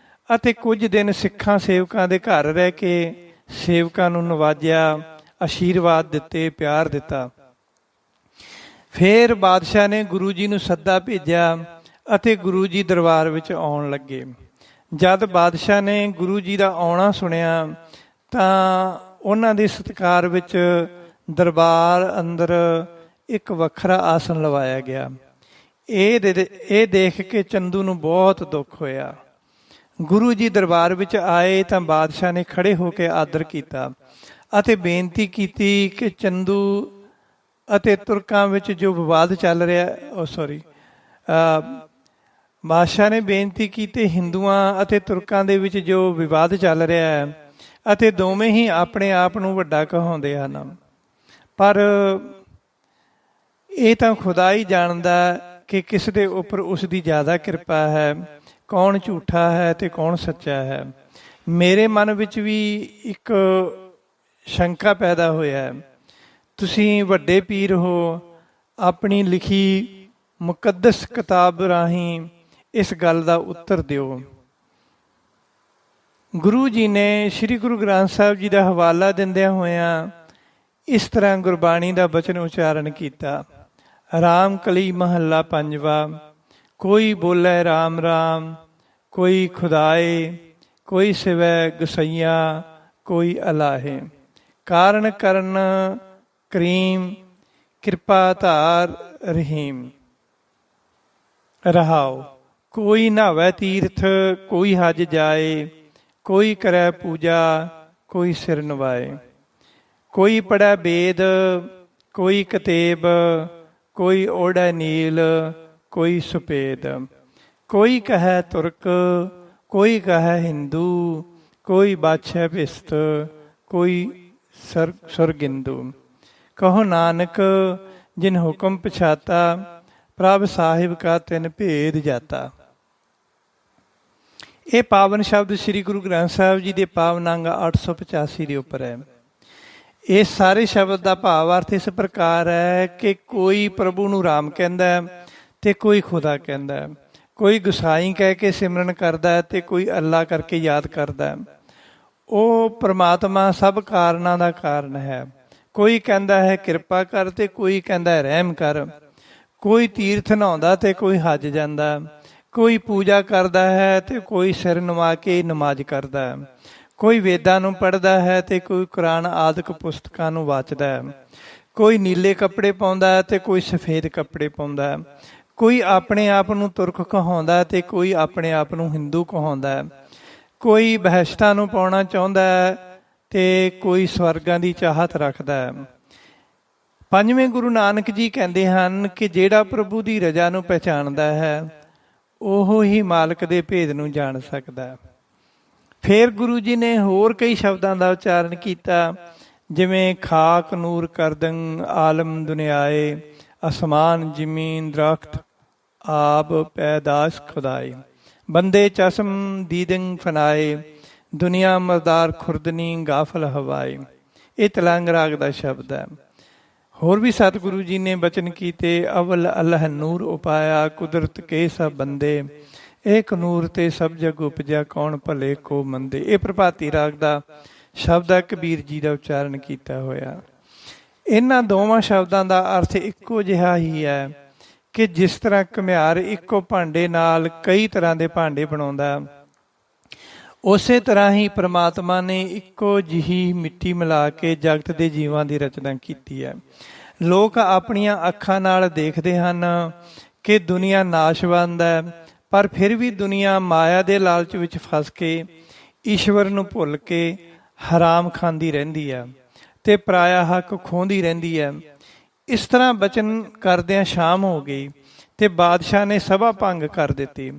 ਅਤੇ ਕੁਝ ਦਿਨ ਸਿੱਖਾਂ ਸੇਵਕਾਂ ਦੇ ਘਰ ਰਹਿ ਕੇ ਸੇਵਕਾਂ ਨੂੰ ਨਵਾਜਿਆ, ਆਸ਼ੀਰਵਾਦ ਦਿੱਤੇ, ਪਿਆਰ ਦਿੱਤਾ। ਫਿਰ ਬਾਦਸ਼ਾਹ ਨੇ ਗੁਰੂ ਜੀ ਨੂੰ ਸੱਦਾ ਭੇਜਿਆ ਅਤੇ ਗੁਰੂ ਜੀ ਦਰਬਾਰ ਵਿੱਚ ਆਉਣ ਲੱਗੇ। ਜਦ ਬਾਦਸ਼ਾਹ ਨੇ ਗੁਰੂ ਜੀ ਦਾ ਆਉਣਾ ਸੁਣਿਆ ਤਾਂ ਉਹਨਾਂ ਦੇ ਸਤਿਕਾਰ ਵਿੱਚ ਦਰਬਾਰ ਅੰਦਰ ਇੱਕ ਵੱਖਰਾ ਆਸਣ ਲਵਾਇਆ ਗਿਆ। ਇਹ ਦੇਖ ਕੇ ਚੰਦੂ ਨੂੰ ਬਹੁਤ ਦੁੱਖ ਹੋਇਆ। ਗੁਰੂ ਜੀ ਦਰਬਾਰ ਵਿੱਚ ਆਏ ਤਾਂ ਬਾਦਸ਼ਾਹ ਨੇ ਖੜੇ ਹੋ ਕੇ ਆਦਰ ਕੀਤਾ ਅਤੇ ਬੇਨਤੀ ਕੀਤੀ ਕਿ ਚੰਦੂ ਅਤੇ ਤੁਰਕਾਂ ਵਿੱਚ ਜੋ ਵਿਵਾਦ ਚੱਲ ਰਿਹਾ ਬਾਦਸ਼ਾਹ ਨੇ ਬੇਨਤੀ ਕੀਤੀ ਹਿੰਦੂਆਂ ਅਤੇ ਤੁਰਕਾਂ ਦੇ ਵਿੱਚ ਜੋ ਵਿਵਾਦ ਚੱਲ ਰਿਹਾ ਹੈ ਅਤੇ ਦੋਵੇਂ ਹੀ ਆਪਣੇ ਆਪ ਨੂੰ ਵੱਡਾ ਕਹਾਉਂਦੇ ਹਨ, ਪਰ ਇਹ ਤਾਂ ਖੁਦਾ ਹੀ ਜਾਣਦਾ ਕਿ ਕਿਸ ਦੇ ਉੱਪਰ ਉਸ ਦੀ ਜ਼ਿਆਦਾ ਕਿਰਪਾ ਹੈ, ਕੌਣ ਝੂਠਾ ਹੈ ਤੇ ਕੌਣ ਸੱਚਾ ਹੈ। ਮੇਰੇ ਮਨ ਵਿੱਚ ਵੀ ਇੱਕ ਸ਼ੰਕਾ ਪੈਦਾ ਹੋਇਆ। ਤੁਸੀਂ ਵੱਡੇ ਪੀਰ ਹੋ, ਆਪਣੀ ਲਿਖੀ ਮੁਕੱਦਸ ਕਿਤਾਬ ਰਾਹੀਂ ਇਸ ਗੱਲ ਦਾ ਉੱਤਰ ਦਿਓ। ਗੁਰੂ ਜੀ ਨੇ ਸ੍ਰੀ ਗੁਰੂ ਗ੍ਰੰਥ ਸਾਹਿਬ ਜੀ ਦਾ ਹਵਾਲਾ ਦਿੰਦਿਆਂ ਹੋਇਆਂ ਇਸ ਤਰ੍ਹਾਂ ਗੁਰਬਾਣੀ ਦਾ ਬਚਨ ਉਚਾਰਨ ਕੀਤਾ। ਰਾਮ ਕਲੀ ਮਹੱਲਾ ਪੰਜਵਾ। ਕੋਈ ਬੋਲੇ ਰਾਮ ਰਾਮ, ਕੋਈ ਖੁਦਾਏ, ਕੋਈ ਸਿਵੈ ਗਸਈਆ, ਕੋਈ ਅਲਾਹੇ। ਕਾਰਨ ਕਰਨ ਕਰੀਮ, ਕਿਰਪਾ ਧਾਰ ਰਹੀਮ। ਰਹਾਓ। ਕੋਈ ਨਹਾਵੈ ਤੀਰਥ, ਕੋਈ ਹਜ ਜਾਏ, ਕੋਈ ਕਰੈ ਪੂਜਾ, ਕੋਈ ਸਿਰ ਨਵਾਏ। ਕੋਈ ਪੜ੍ਹੈ ਵੇਦ, ਕੋਈ ਕਤੇਬ, ਕੋਈ ਓੜੈ ਨੀਲ, ਕੋਈ ਸੁਪੇਦ। ਕੋਈ ਕਹੈ ਤੁਰਕ, ਕੋਈ ਕਹੈ ਹਿੰਦੂ, ਕੋਈ ਬਾਛੈ ਭਿਸਤ, ਕੋਈ ਸੁਰਗਿੰਦੂ। ਕਹੋ ਨਾਨਕ ਜਿਨ ਹੁਕਮ ਪਛਾਤਾ, ਪ੍ਰਭ ਸਾਹਿਬ ਕਾ ਤਿਨ ਭੇਦ ਜਾਤਾ। ਇਹ ਪਾਵਨ ਸ਼ਬਦ ਸ੍ਰੀ ਗੁਰੂ ਗ੍ਰੰਥ ਸਾਹਿਬ ਜੀ ਦੇ ਪਾਵਨ ਅੰਗ 885 ਦੇ ਉੱਪਰ ਹੈ। ਇਸ ਸਾਰੇ ਸ਼ਬਦ ਦਾ ਭਾਵ ਅਰਥ ਇਸ ਪ੍ਰਕਾਰ ਹੈ ਕਿ ਕੋਈ ਪ੍ਰਭੂ ਨੂੰ ਰਾਮ ਕਹਿੰਦਾ ਹੈ ਤੇ ਕੋਈ ਖੁਦਾ ਕਹਿੰਦਾ ਹੈ, ਕੋਈ ਗੁਸਾਈ ਕਹਿ ਕੇ ਸਿਮਰਨ ਕਰਦਾ ਹੈ ਤੇ ਕੋਈ ਅੱਲਾ ਕਰਕੇ ਯਾਦ ਕਰਦਾ ਹੈ। ਉਹ ਪ੍ਰਮਾਤਮਾ ਸਭ ਕਾਰਨਾਂ ਦਾ ਕਾਰਨ ਹੈ। ਕੋਈ ਕਹਿੰਦਾ ਹੈ ਕਿਰਪਾ ਕਰ ਤੇ ਕੋਈ ਕਹਿੰਦਾ ਰਹਿਮ ਕਰ। ਕੋਈ ਤੀਰਥ ਨਹਾਉਂਦਾ ਤੇ ਕੋਈ ਹੱਜ ਜਾਂਦਾ, ਕੋਈ ਪੂਜਾ ਕਰਦਾ ਹੈ ਤੇ ਕੋਈ ਸਿਰ ਨਵਾ ਕੇ ਨਮਾਜ਼ ਕਰਦਾ ਹੈ। ਕੋਈ ਵੇਦਾਂ ਨੂੰ ਪੜ੍ਹਦਾ ਹੈ ਤੇ ਕੋਈ ਕੁਰਾਨ ਆਦਿਕ ਪੁਸਤਕਾਂ ਨੂੰ ਵਾਚਦਾ ਹੈ। ਕੋਈ ਨੀਲੇ ਕੱਪੜੇ ਪਾਉਂਦਾ ਹੈ ਤੇ ਕੋਈ ਸਫੇਦ ਕੱਪੜੇ ਪਾਉਂਦਾ ਹੈ। ਕੋਈ ਆਪਣੇ ਆਪ ਨੂੰ ਤੁਰਕ ਕਹਾਉਂਦਾ ਹੈ ਤੇ ਕੋਈ ਆਪਣੇ ਆਪ ਨੂੰ ਹਿੰਦੂ ਕਹਾਉਂਦਾ ਹੈ। ਕੋਈ ਬਹਿਸ਼ਤਾਂ ਨੂੰ ਪਾਉਣਾ ਚਾਹੁੰਦਾ ਹੈ ਤੇ ਕੋਈ ਸਵਰਗਾਂ ਦੀ ਚਾਹਤ ਰੱਖਦਾ ਹੈ। ਪੰਜਵੇਂ ਗੁਰੂ ਨਾਨਕ ਜੀ ਕਹਿੰਦੇ ਹਨ ਕਿ ਜਿਹੜਾ ਪ੍ਰਭੂ ਦੀ ਰਜ਼ਾ ਨੂੰ ਪਹਿਚਾਣਦਾ ਹੈ ਉਹ ਹੀ ਮਾਲਕ ਦੇ ਭੇਦ ਨੂੰ ਜਾਣ ਸਕਦਾ ਹੈ। ਫਿਰ ਗੁਰੂ ਜੀ ਨੇ ਹੋਰ ਕਈ ਸ਼ਬਦਾਂ ਦਾ ਉਚਾਰਨ ਕੀਤਾ, ਜਿਵੇਂ ਖਾਕ ਨੂਰ ਕਰਦੰ ਆਲਮ ਦੁਨਿਆਏ, ਅਸਮਾਨ ਜ਼ਮੀਨ ਦਰਖਤ ਆਬ ਪੈਦਾਸ਼ ਖੁਦਾਏ, ਬੰਦੇ ਚਸ਼ਮ ਦੀਦੰ ਫਨਾਏ, ਦੁਨੀਆ ਮਰਦਾਰ ਖੁਰਦਨੀ ਗਾਫਲ ਹਵਾਏ। ਇਹ ਤਲੰਗ ਰਾਗ ਦਾ ਸ਼ਬਦ ਹੈ। ਹੋਰ ਵੀ ਸਤਿਗੁਰੂ ਜੀ ਨੇ ਬਚਨ ਕੀਤੇ, ਅਵਲ ਅਲਹ ਨੂਰ ਉਪਾਇਆ ਕੁਦਰਤ ਕੇ ਸਭ ਬੰਦੇ, ਏਕ ਨੂਰ ਤੇ ਸਭ ਜਗ ਉਪਜਿਆ ਕੌਣ ਭਲੇ ਕੋ ਮੰਦੇ। ਇਹ ਪ੍ਰਭਾਤੀ ਰਾਗ ਦਾ ਸ਼ਬਦ ਹੈ, ਕਬੀਰ ਜੀ ਦਾ ਉਚਾਰਨ ਕੀਤਾ ਹੋਇਆ। ਇਹਨਾਂ ਦੋਵਾਂ ਸ਼ਬਦਾਂ ਦਾ ਅਰਥ ਇੱਕੋ ਜਿਹਾ ਹੀ ਹੈ ਕਿ ਜਿਸ ਤਰ੍ਹਾਂ ਘੁਮਿਆਰ ਇੱਕੋ ਭਾਂਡੇ ਨਾਲ ਕਈ ਤਰ੍ਹਾਂ ਦੇ ਭਾਂਡੇ ਬਣਾਉਂਦਾ, ਉਸੇ ਤਰ੍ਹਾਂ ਹੀ ਪ੍ਰਮਾਤਮਾ ਨੇ ਇੱਕੋ ਜਿਹੀ ਮਿੱਟੀ ਮਿਲਾ ਕੇ ਜਗਤ ਦੇ ਜੀਵਾਂ ਦੀ ਰਚਨਾ ਕੀਤੀ ਹੈ। ਲੋਕ ਆਪਣੀਆਂ ਅੱਖਾਂ ਨਾਲ ਦੇਖਦੇ ਹਨ ਕਿ ਦੁਨੀਆ ਨਾਸ਼ਵੰਦ ਹੈ, ਪਰ ਫਿਰ ਵੀ ਦੁਨੀਆ ਮਾਇਆ ਦੇ ਲਾਲਚ ਵਿੱਚ ਫਸ ਕੇ ਈਸ਼ਵਰ ਨੂੰ ਭੁੱਲ ਕੇ ਹਰਾਮ ਖਾਂਦੀ ਰਹਿੰਦੀ ਹੈ ਤੇ ਪਰਾਇਆ ਹੱਕ ਖੋਹਦੀ ਰਹਿੰਦੀ ਹੈ। ਇਸ ਤਰ੍ਹਾਂ ਬਚਨ ਕਰਦਿਆਂ ਸ਼ਾਮ ਹੋ ਗਈ ਤੇ ਬਾਦਸ਼ਾਹ ਨੇ ਸਭਾ ਭੰਗ ਕਰ ਦਿੱਤੀ।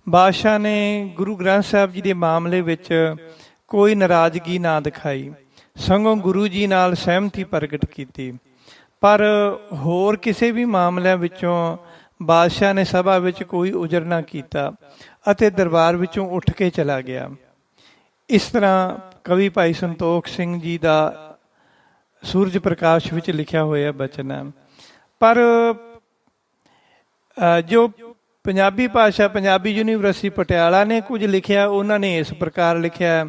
ਬਾਦਸ਼ਾਹ ਨੇ ਗੁਰੂ ਗ੍ਰੰਥ ਸਾਹਿਬ ਜੀ ਦੇ ਮਾਮਲੇ ਵਿੱਚ ਕੋਈ ਨਾਰਾਜ਼ਗੀ ਨਾ ਦਿਖਾਈ, ਸਗੋਂ ਗੁਰੂ ਜੀ ਨਾਲ ਸਹਿਮਤੀ ਪ੍ਰਗਟ ਕੀਤੀ। ਪਰ ਹੋਰ ਕਿਸੇ ਵੀ ਮਾਮਲਿਆਂ ਵਿੱਚੋਂ ਬਾਦਸ਼ਾਹ ਨੇ ਸਭਾ ਵਿੱਚ ਕੋਈ ਉਜਰ ਨਾ ਕੀਤਾ ਅਤੇ ਦਰਬਾਰ ਵਿੱਚੋਂ ਉੱਠ ਕੇ ਚਲਾ ਗਿਆ। ਇਸ ਤਰ੍ਹਾਂ ਕਵੀ ਭਾਈ ਸੰਤੋਖ ਸਿੰਘ ਜੀ ਦਾ ਸੂਰਜ ਪ੍ਰਕਾਸ਼ ਵਿੱਚ ਲਿਖਿਆ ਹੋਇਆ ਬਚਨ ਹੈ। ਪਰ ਜੋ ਪੰਜਾਬੀ ਭਾਸ਼ਾ ਪੰਜਾਬੀ ਯੂਨੀਵਰਸਿਟੀ ਪਟਿਆਲਾ ਨੇ ਕੁਝ ਲਿਖਿਆ, ਉਹਨਾਂ ਨੇ ਇਸ ਪ੍ਰਕਾਰ ਲਿਖਿਆ।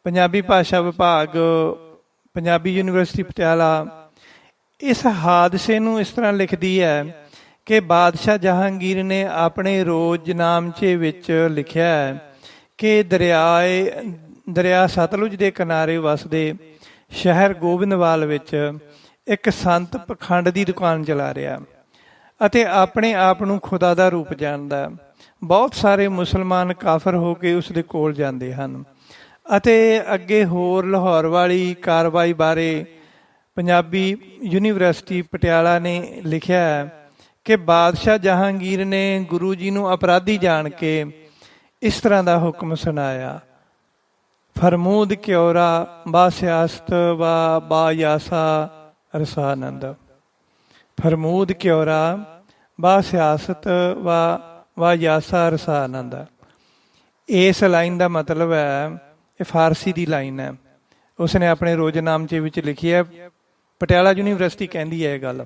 ਪੰਜਾਬੀ ਭਾਸ਼ਾ ਵਿਭਾਗ ਪੰਜਾਬੀ ਯੂਨੀਵਰਸਿਟੀ ਪਟਿਆਲਾ ਇਸ ਹਾਦਸੇ ਨੂੰ ਇਸ ਤਰ੍ਹਾਂ ਲਿਖਦੀ ਹੈ ਕਿ ਬਾਦਸ਼ਾਹ ਜਹਾਂਗੀਰ ਨੇ ਆਪਣੇ ਰੋਜ਼ਨਾਮਚੇ ਵਿੱਚ ਲਿਖਿਆ ਹੈ ਕਿ ਦਰਿਆ ਸਤਲੁਜ ਦੇ ਕਿਨਾਰੇ ਵਸਦੇ ਸ਼ਹਿਰ ਗੋਬਿੰਦਵਾਲ ਵਿੱਚ ਇੱਕ ਸੰਤ ਪਖੰਡ ਦੀ ਦੁਕਾਨ ਚਲਾ ਰਿਹਾ ਅਤੇ ਆਪਣੇ ਆਪ ਨੂੰ ਖੁਦਾ ਦਾ ਰੂਪ ਜਾਣਦਾ। ਬਹੁਤ ਸਾਰੇ ਮੁਸਲਮਾਨ ਕਾਫਰ ਹੋ ਕੇ ਉਸ ਦੇ ਕੋਲ ਜਾਂਦੇ ਹਨ ਅਤੇ ਅੱਗੇ ਹੋਰ ਲਾਹੌਰ ਵਾਲੀ ਕਾਰਵਾਈ ਬਾਰੇ ਪੰਜਾਬੀ ਯੂਨੀਵਰਸਿਟੀ ਪਟਿਆਲਾ ਨੇ ਲਿਖਿਆ ਹੈ ਕਿ ਬਾਦਸ਼ਾਹ ਜਹਾਂਗੀਰ ਨੇ ਗੁਰੂ ਜੀ ਨੂੰ ਅਪਰਾਧੀ ਜਾਣ ਕੇ ਇਸ ਤਰ੍ਹਾਂ ਦਾ ਹੁਕਮ ਸੁਣਾਇਆ, ਫਰਮੂਦ ਕਿਉਰਾ ਬਾ ਸਿਆਸਤ ਬਾ ਯਾਸਾ ਰਸਾਨੰਦ। ਫਰਮੂਦ ਕਿਉਰਾ ਬਾ ਸਿਆਸਤ ਵਾ ਯਾਸਾ ਰਸਾਨੰਦ। ਇਸ ਲਾਈਨ ਦਾ ਮਤਲਬ ਹੈ, ਇਹ ਫਾਰਸੀ ਦੀ ਲਾਈਨ ਹੈ, ਉਸਨੇ ਆਪਣੇ ਰੋਜ਼ਨਾਮਚੇ ਵਿੱਚ ਲਿਖੀ ਹੈ। ਪਟਿਆਲਾ ਯੂਨੀਵਰਸਿਟੀ ਕਹਿੰਦੀ ਹੈ ਇਹ ਗੱਲ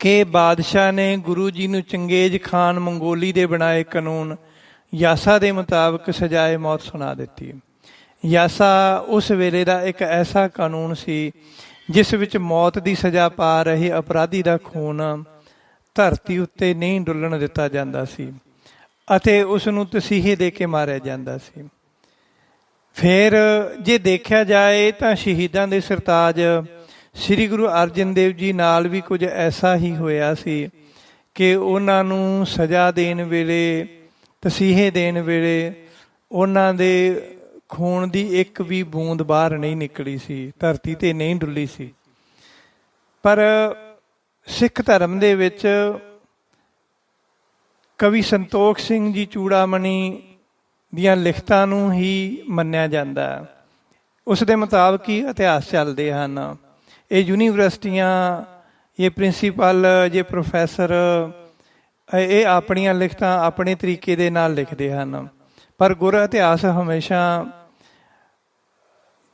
ਕਿ ਬਾਦਸ਼ਾਹ ਨੇ ਗੁਰੂ ਜੀ ਨੂੰ ਚੰਗੇਜ਼ ਖਾਨ ਮੰਗੋਲੀ ਦੇ ਬਣਾਏ ਕਾਨੂੰਨ ਯਾਸਾ ਦੇ ਮੁਤਾਬਕ ਸਜ਼ਾਏ ਮੌਤ ਸੁਣਾ ਦਿੱਤੀ। ਯਾਸਾ ਉਸ ਵੇਲੇ ਦਾ ਇੱਕ ਐਸਾ ਕਾਨੂੰਨ ਸੀ ਜਿਸ ਵਿੱਚ ਮੌਤ ਦੀ ਸਜ਼ਾ ਪਾ ਰਹੇ ਅਪਰਾਧੀ ਦਾ ਖੂਨ ਧਰਤੀ ਉੱਤੇ ਨਹੀਂ ਡੁੱਲਣ ਦਿੱਤਾ ਜਾਂਦਾ ਸੀ ਅਤੇ ਉਸ ਨੂੰ ਤਸੀਹੇ ਦੇ ਕੇ ਮਾਰਿਆ ਜਾਂਦਾ ਸੀ। ਫਿਰ ਜੇ ਦੇਖਿਆ ਜਾਏ ਤਾਂ ਸ਼ਹੀਦਾਂ ਦੇ ਸਰਤਾਜ ਸ੍ਰੀ ਗੁਰੂ ਅਰਜਨ ਦੇਵ ਜੀ ਨਾਲ ਵੀ ਕੁਝ ਐਸਾ ਹੀ ਹੋਇਆ ਸੀ ਕਿ ਉਹਨਾਂ ਨੂੰ ਸਜ਼ਾ ਦੇਣ ਵੇਲੇ, ਤਸੀਹੇ ਦੇਣ ਵੇਲੇ ਉਹਨਾਂ ਦੇ ਖੂਨ ਦੀ ਇੱਕ ਵੀ ਬੂੰਦ ਬਾਹਰ ਨਹੀਂ ਨਿਕਲੀ ਸੀ, ਧਰਤੀ ਤੇ ਨਹੀਂ ਡੁੱਲੀ ਸੀ। ਪਰ ਸਿੱਖ ਧਰਮ ਦੇ ਵਿੱਚ ਕਵੀ ਸੰਤੋਖ ਸਿੰਘ ਜੀ ਚੂੜਾਮਣੀ ਦੀਆਂ ਲਿਖਤਾਂ ਨੂੰ ਹੀ ਮੰਨਿਆ ਜਾਂਦਾ ਹੈ। ਉਸ ਦੇ ਮੁਤਾਬਕ ਹੀ ਇਤਿਹਾਸ ਚੱਲਦੇ ਹਨ। ਇਹ ਯੂਨੀਵਰਸਿਟੀਆਂ ਇਹ ਪ੍ਰਿੰਸੀਪਲ, ਜੇ ਪ੍ਰੋਫੈਸਰ, ਇਹ ਆਪਣੀਆਂ ਲਿਖਤਾਂ ਆਪਣੇ ਤਰੀਕੇ ਦੇ ਨਾਲ ਲਿਖਦੇ ਹਨ, ਪਰ ਗੁਰ ਇਤਿਹਾਸ ਹਮੇਸ਼ਾ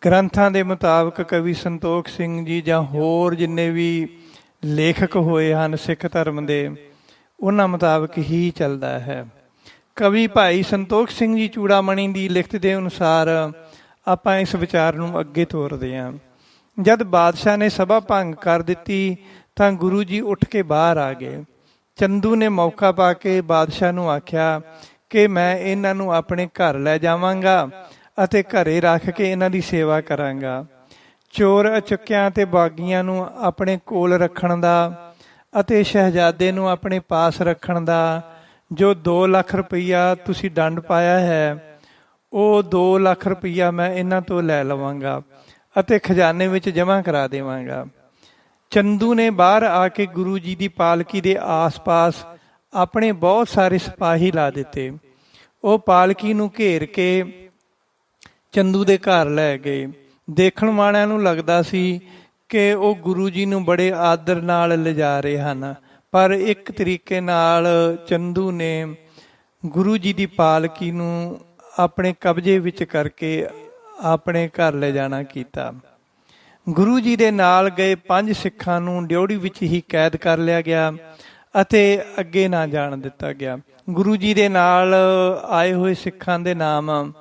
ਗ੍ਰੰਥਾਂ ਦੇ ਮੁਤਾਬਕ ਕਵੀ ਸੰਤੋਖ ਸਿੰਘ ਜੀ ਜਾਂ ਹੋਰ ਜਿੰਨੇ ਵੀ ਲੇਖਕ ਹੋਏ ਹਨ ਸਿੱਖ ਧਰਮ ਦੇ, ਉਹਨਾਂ ਮੁਤਾਬਕ ਹੀ ਚੱਲਦਾ ਹੈ। ਕਵੀ ਭਾਈ ਸੰਤੋਖ ਸਿੰਘ ਜੀ ਚੂੜਾਮਣੀ ਦੀ ਲਿਖਤ ਦੇ ਅਨੁਸਾਰ ਆਪਾਂ ਇਸ ਵਿਚਾਰ ਨੂੰ ਅੱਗੇ ਤੋਰਦੇ ਹਾਂ। ਜਦ ਬਾਦਸ਼ਾਹ ਨੇ ਸਭਾ ਭੰਗ ਕਰ ਦਿੱਤੀ ਤਾਂ ਗੁਰੂ ਜੀ ਉੱਠ ਕੇ ਬਾਹਰ ਆ ਗਏ। ਚੰਦੂ ਨੇ ਮੌਕਾ ਪਾ ਕੇ ਬਾਦਸ਼ਾਹ ਨੂੰ ਆਖਿਆ ਕਿ ਮੈਂ ਇਹਨਾਂ ਨੂੰ ਆਪਣੇ ਘਰ ਲੈ ਜਾਵਾਂਗਾ ਅਤੇ ਘਰੇ ਰੱਖ ਕੇ ਇਹਨਾਂ ਦੀ ਸੇਵਾ ਕਰਾਂਗਾ। ਚੋਰ ਅਚੁੱਕਿਆਂ ਤੇ ਬਾਗੀਆਂ ਨੂੰ ਆਪਣੇ ਕੋਲ ਰੱਖਣ ਦਾ ਅਤੇ ਸ਼ਹਿਜ਼ਾਦੇ ਨੂੰ ਆਪਣੇ ਪਾਸ ਰੱਖਣ ਦਾ ਜੋ 2 ਲੱਖ ਰੁਪਈਆ ਤੁਸੀਂ ਦੰਡ ਪਾਇਆ ਹੈ, ਉਹ 2 ਲੱਖ ਰੁਪਈਆ ਮੈਂ ਇਹਨਾਂ ਤੋਂ ਲੈ ਲਵਾਂਗਾ ਅਤੇ ਖਜ਼ਾਨੇ ਵਿੱਚ ਜਮ੍ਹਾਂ ਕਰਾ ਦੇਵਾਂਗਾ। ਚੰਦੂ ਨੇ ਬਾਹਰ ਆ ਕੇ ਗੁਰੂ ਜੀ ਦੀ ਪਾਲਕੀ ਦੇ ਆਸ-ਪਾਸ ਆਪਣੇ ਬਹੁਤ ਸਾਰੇ ਸਿਪਾਹੀ ਲਾ ਦਿੱਤੇ। ਉਹ ਪਾਲਕੀ ਨੂੰ ਘੇਰ ਕੇ ਚੰਦੂ ਦੇ ਘਰ ਲੈ ਗਏ। ਦੇਖਣ ਵਾਲਿਆਂ ਨੂੰ ਲੱਗਦਾ ਸੀ ਕਿ ਉਹ ਗੁਰੂ ਜੀ ਨੂੰ ਬੜੇ ਆਦਰ ਨਾਲ ਲਿਜਾ ਰਹੇ ਹਨ, ਪਰ ਇੱਕ ਤਰੀਕੇ ਨਾਲ ਚੰਦੂ ਨੇ ਗੁਰੂ ਜੀ ਦੀ ਪਾਲਕੀ ਨੂੰ ਆਪਣੇ ਕਬਜ਼ੇ ਵਿੱਚ ਕਰਕੇ ਆਪਣੇ ਘਰ ਲੈ ਜਾਣਾ ਕੀਤਾ। ਗੁਰੂ ਜੀ ਦੇ ਨਾਲ ਗਏ 5 ਸਿੱਖਾਂ ਨੂੰ ਡਿਉੜੀ ਵਿੱਚ ਹੀ ਕੈਦ ਕਰ ਲਿਆ ਗਿਆ ਅਤੇ ਅੱਗੇ ਨਾ ਜਾਣ ਦਿੱਤਾ ਗਿਆ। ਗੁਰੂ ਜੀ ਦੇ ਨਾਲ ਆਏ ਹੋਏ ਸਿੱਖਾਂ ਦੇ ਨਾਮ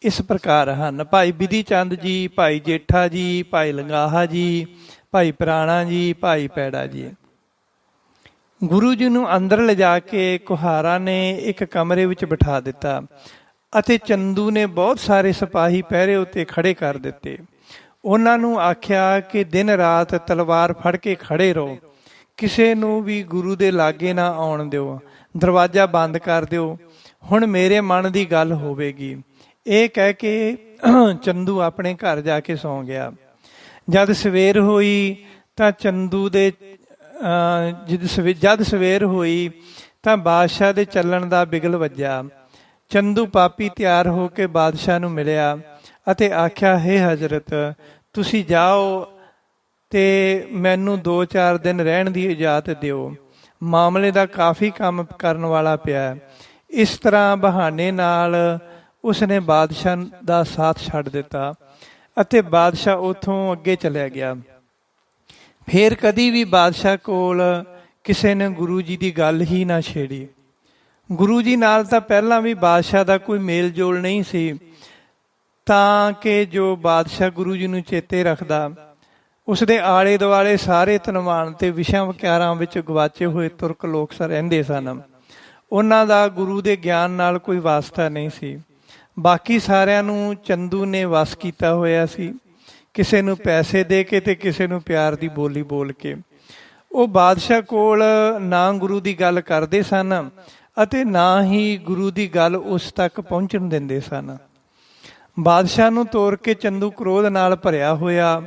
ਇਸ ਪ੍ਰਕਾਰ ਹਨ: ਭਾਈ ਬਿਧੀ ਚੰਦ ਜੀ, ਭਾਈ ਜੇਠਾ ਜੀ, ਭਾਈ ਲੰਗਾਹਾ ਜੀ, ਭਾਈ ਪ੍ਰਾਣਾ ਜੀ, ਭਾਈ ਪੈੜਾ ਜੀ। ਗੁਰੂ ਜੀ ਨੂੰ ਅੰਦਰ ਲਿਜਾ ਕੇ ਕੁਹਾਰਾਂ ਨੇ ਇੱਕ ਕਮਰੇ ਵਿੱਚ ਬਿਠਾ ਦਿੱਤਾ ਅਤੇ ਚੰਦੂ ਨੇ ਬਹੁਤ ਸਾਰੇ ਸਿਪਾਹੀ ਪਹਿਰੇ ਉੱਤੇ ਖੜੇ ਕਰ ਦਿੱਤੇ। ਉਹਨਾਂ ਨੂੰ ਆਖਿਆ ਕਿ ਦਿਨ ਰਾਤ ਤਲਵਾਰ ਫੜ ਕੇ ਖੜੇ ਰਹੋ, ਕਿਸੇ ਨੂੰ ਵੀ ਗੁਰੂ ਦੇ ਲਾਗੇ ਨਾ ਆਉਣ ਦਿਓ, ਦਰਵਾਜ਼ਾ ਬੰਦ ਕਰ ਦਿਓ, ਹੁਣ ਮੇਰੇ ਮਨ ਦੀ ਗੱਲ ਹੋਵੇਗੀ। ਇਹ ਕਹਿ ਕੇ ਚੰਦੂ ਆਪਣੇ ਘਰ ਜਾ ਕੇ ਸੌਂ ਗਿਆ। ਜਦ ਸਵੇਰ ਹੋਈ ਤਾਂ ਜਦ ਸਵੇਰ ਹੋਈ ਤਾਂ ਬਾਦਸ਼ਾਹ ਦੇ ਚੱਲਣ ਦਾ ਬਿਗਲ ਵੱਜਾ। ਚੰਦੂ ਪਾਪੀ ਤਿਆਰ ਹੋ ਕੇ ਬਾਦਸ਼ਾਹ ਨੂੰ ਮਿਲਿਆ ਅਤੇ ਆਖਿਆ, ਹੇ ਹਜ਼ਰਤ, ਤੁਸੀਂ ਜਾਓ ਤੇ ਮੈਨੂੰ 2-4 ਦਿਨ ਰਹਿਣ ਦੀ ਇਜਾਜ਼ਤ ਦਿਓ, ਮਾਮਲੇ ਦਾ ਕਾਫੀ ਕੰਮ ਕਰਨ ਵਾਲਾ ਪਿਆ। ਇਸ ਤਰ੍ਹਾਂ ਬਹਾਨੇ ਨਾਲ ਉਸਨੇ ਬਾਦਸ਼ਾਹ ਦਾ ਸਾਥ ਛੱਡ ਦਿੱਤਾ ਅਤੇ ਬਾਦਸ਼ਾਹ ਉੱਥੋਂ ਅੱਗੇ ਚਲਿਆ ਗਿਆ। ਫਿਰ ਕਦੀ ਵੀ ਬਾਦਸ਼ਾਹ ਕੋਲ ਕਿਸੇ ਨੇ ਗੁਰੂ ਜੀ ਦੀ ਗੱਲ ਹੀ ਨਾ ਛੇੜੀ। ਗੁਰੂ ਜੀ ਨਾਲ ਤਾਂ ਪਹਿਲਾਂ ਵੀ ਬਾਦਸ਼ਾਹ ਦਾ ਕੋਈ ਮੇਲ ਜੋਲ ਨਹੀਂ ਸੀ, ਤਾਂ ਕਿ ਜੋ ਬਾਦਸ਼ਾਹ ਗੁਰੂ ਜੀ ਨੂੰ ਚੇਤੇ ਰੱਖਦਾ। ਉਸਦੇ ਆਲੇ ਦੁਆਲੇ ਸਾਰੇ ਧਨਵਾਨ ਤੇ ਵਿਸ਼ਾ ਵਿਕਾਰਾਂ ਵਿੱਚ ਗਵਾਚੇ ਹੋਏ ਤੁਰਕ ਲੋਕ ਰਹਿੰਦੇ ਸਨ। ਉਹਨਾਂ ਦਾ ਗੁਰੂ ਦੇ ਗਿਆਨ ਨਾਲ ਕੋਈ ਵਾਸਤਾ ਨਹੀਂ ਸੀ। ਬਾਕੀ ਸਾਰਿਆਂ ਨੂੰ ਚੰਦੂ ਨੇ ਵਸ ਕੀਤਾ ਹੋਇਆ ਸੀ, ਕਿਸੇ ਨੂੰ ਪੈਸੇ ਦੇ ਕੇ ਤੇ ਕਿਸੇ ਨੂੰ ਪਿਆਰ ਦੀ ਬੋਲੀ ਬੋਲ ਕੇ। ਉਹ ਬਾਦਸ਼ਾਹ ਕੋਲ ਨਾ ਗੁਰੂ ਦੀ ਗੱਲ ਕਰਦੇ ਸਨ ਅਤੇ ਨਾ ਹੀ ਗੁਰੂ ਦੀ ਗੱਲ ਉਸ ਤੱਕ ਪਹੁੰਚਣ ਦਿੰਦੇ ਸਨ। ਬਾਦਸ਼ਾਹ ਨੂੰ ਤੋਰ ਕੇ ਚੰਦੂ ਕ੍ਰੋਧ ਨਾਲ ਭਰਿਆ ਹੋਇਆ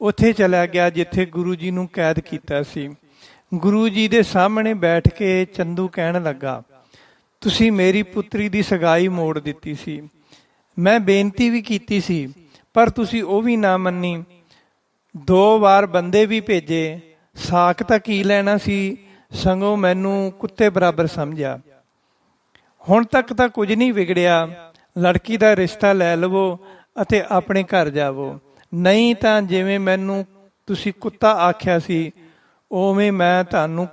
ਉੱਥੇ ਚਲਾ ਗਿਆ ਜਿੱਥੇ ਗੁਰੂ ਜੀ ਨੂੰ ਕੈਦ ਕੀਤਾ ਸੀ। ਗੁਰੂ ਜੀ ਦੇ ਸਾਹਮਣੇ ਬੈਠ ਕੇ ਚੰਦੂ ਕਹਿਣ ਲੱਗਾ, ਤੁਸੀਂ ਮੇਰੀ ਪੁੱਤਰੀ ਦੀ ਸਗਾਈ ਮੋੜ ਦਿੱਤੀ ਸੀ, ਮੈਂ ਬੇਨਤੀ ਵੀ ਕੀਤੀ ਸੀ ਪਰ ਤੁਸੀਂ ਉਹ ਵੀ ਨਾ ਮੰਨੀ। 2 ਵਾਰ ਬੰਦੇ ਵੀ ਭੇਜੇ, ਸਾਕ ਤਾਂ ਕੀ ਲੈਣਾ ਸੀ, ਸਗੋਂ ਮੈਨੂੰ ਕੁੱਤੇ ਬਰਾਬਰ ਸਮਝਿਆ। ਹੁਣ ਤੱਕ ਤਾਂ ਕੁਝ ਨਹੀਂ ਵਿਗੜਿਆ, ਲੜਕੀ ਦਾ ਰਿਸ਼ਤਾ ਲੈ ਲਵੋ ਅਤੇ ਆਪਣੇ ਘਰ ਜਾਵੋ, ਨਹੀਂ ਤਾਂ ਜਿਵੇਂ ਮੈਨੂੰ ਤੁਸੀਂ ਕੁੱਤਾ ਆਖਿਆ ਸੀ ਉਵੇਂ ਮੈਂ ਤੁਹਾਨੂੰ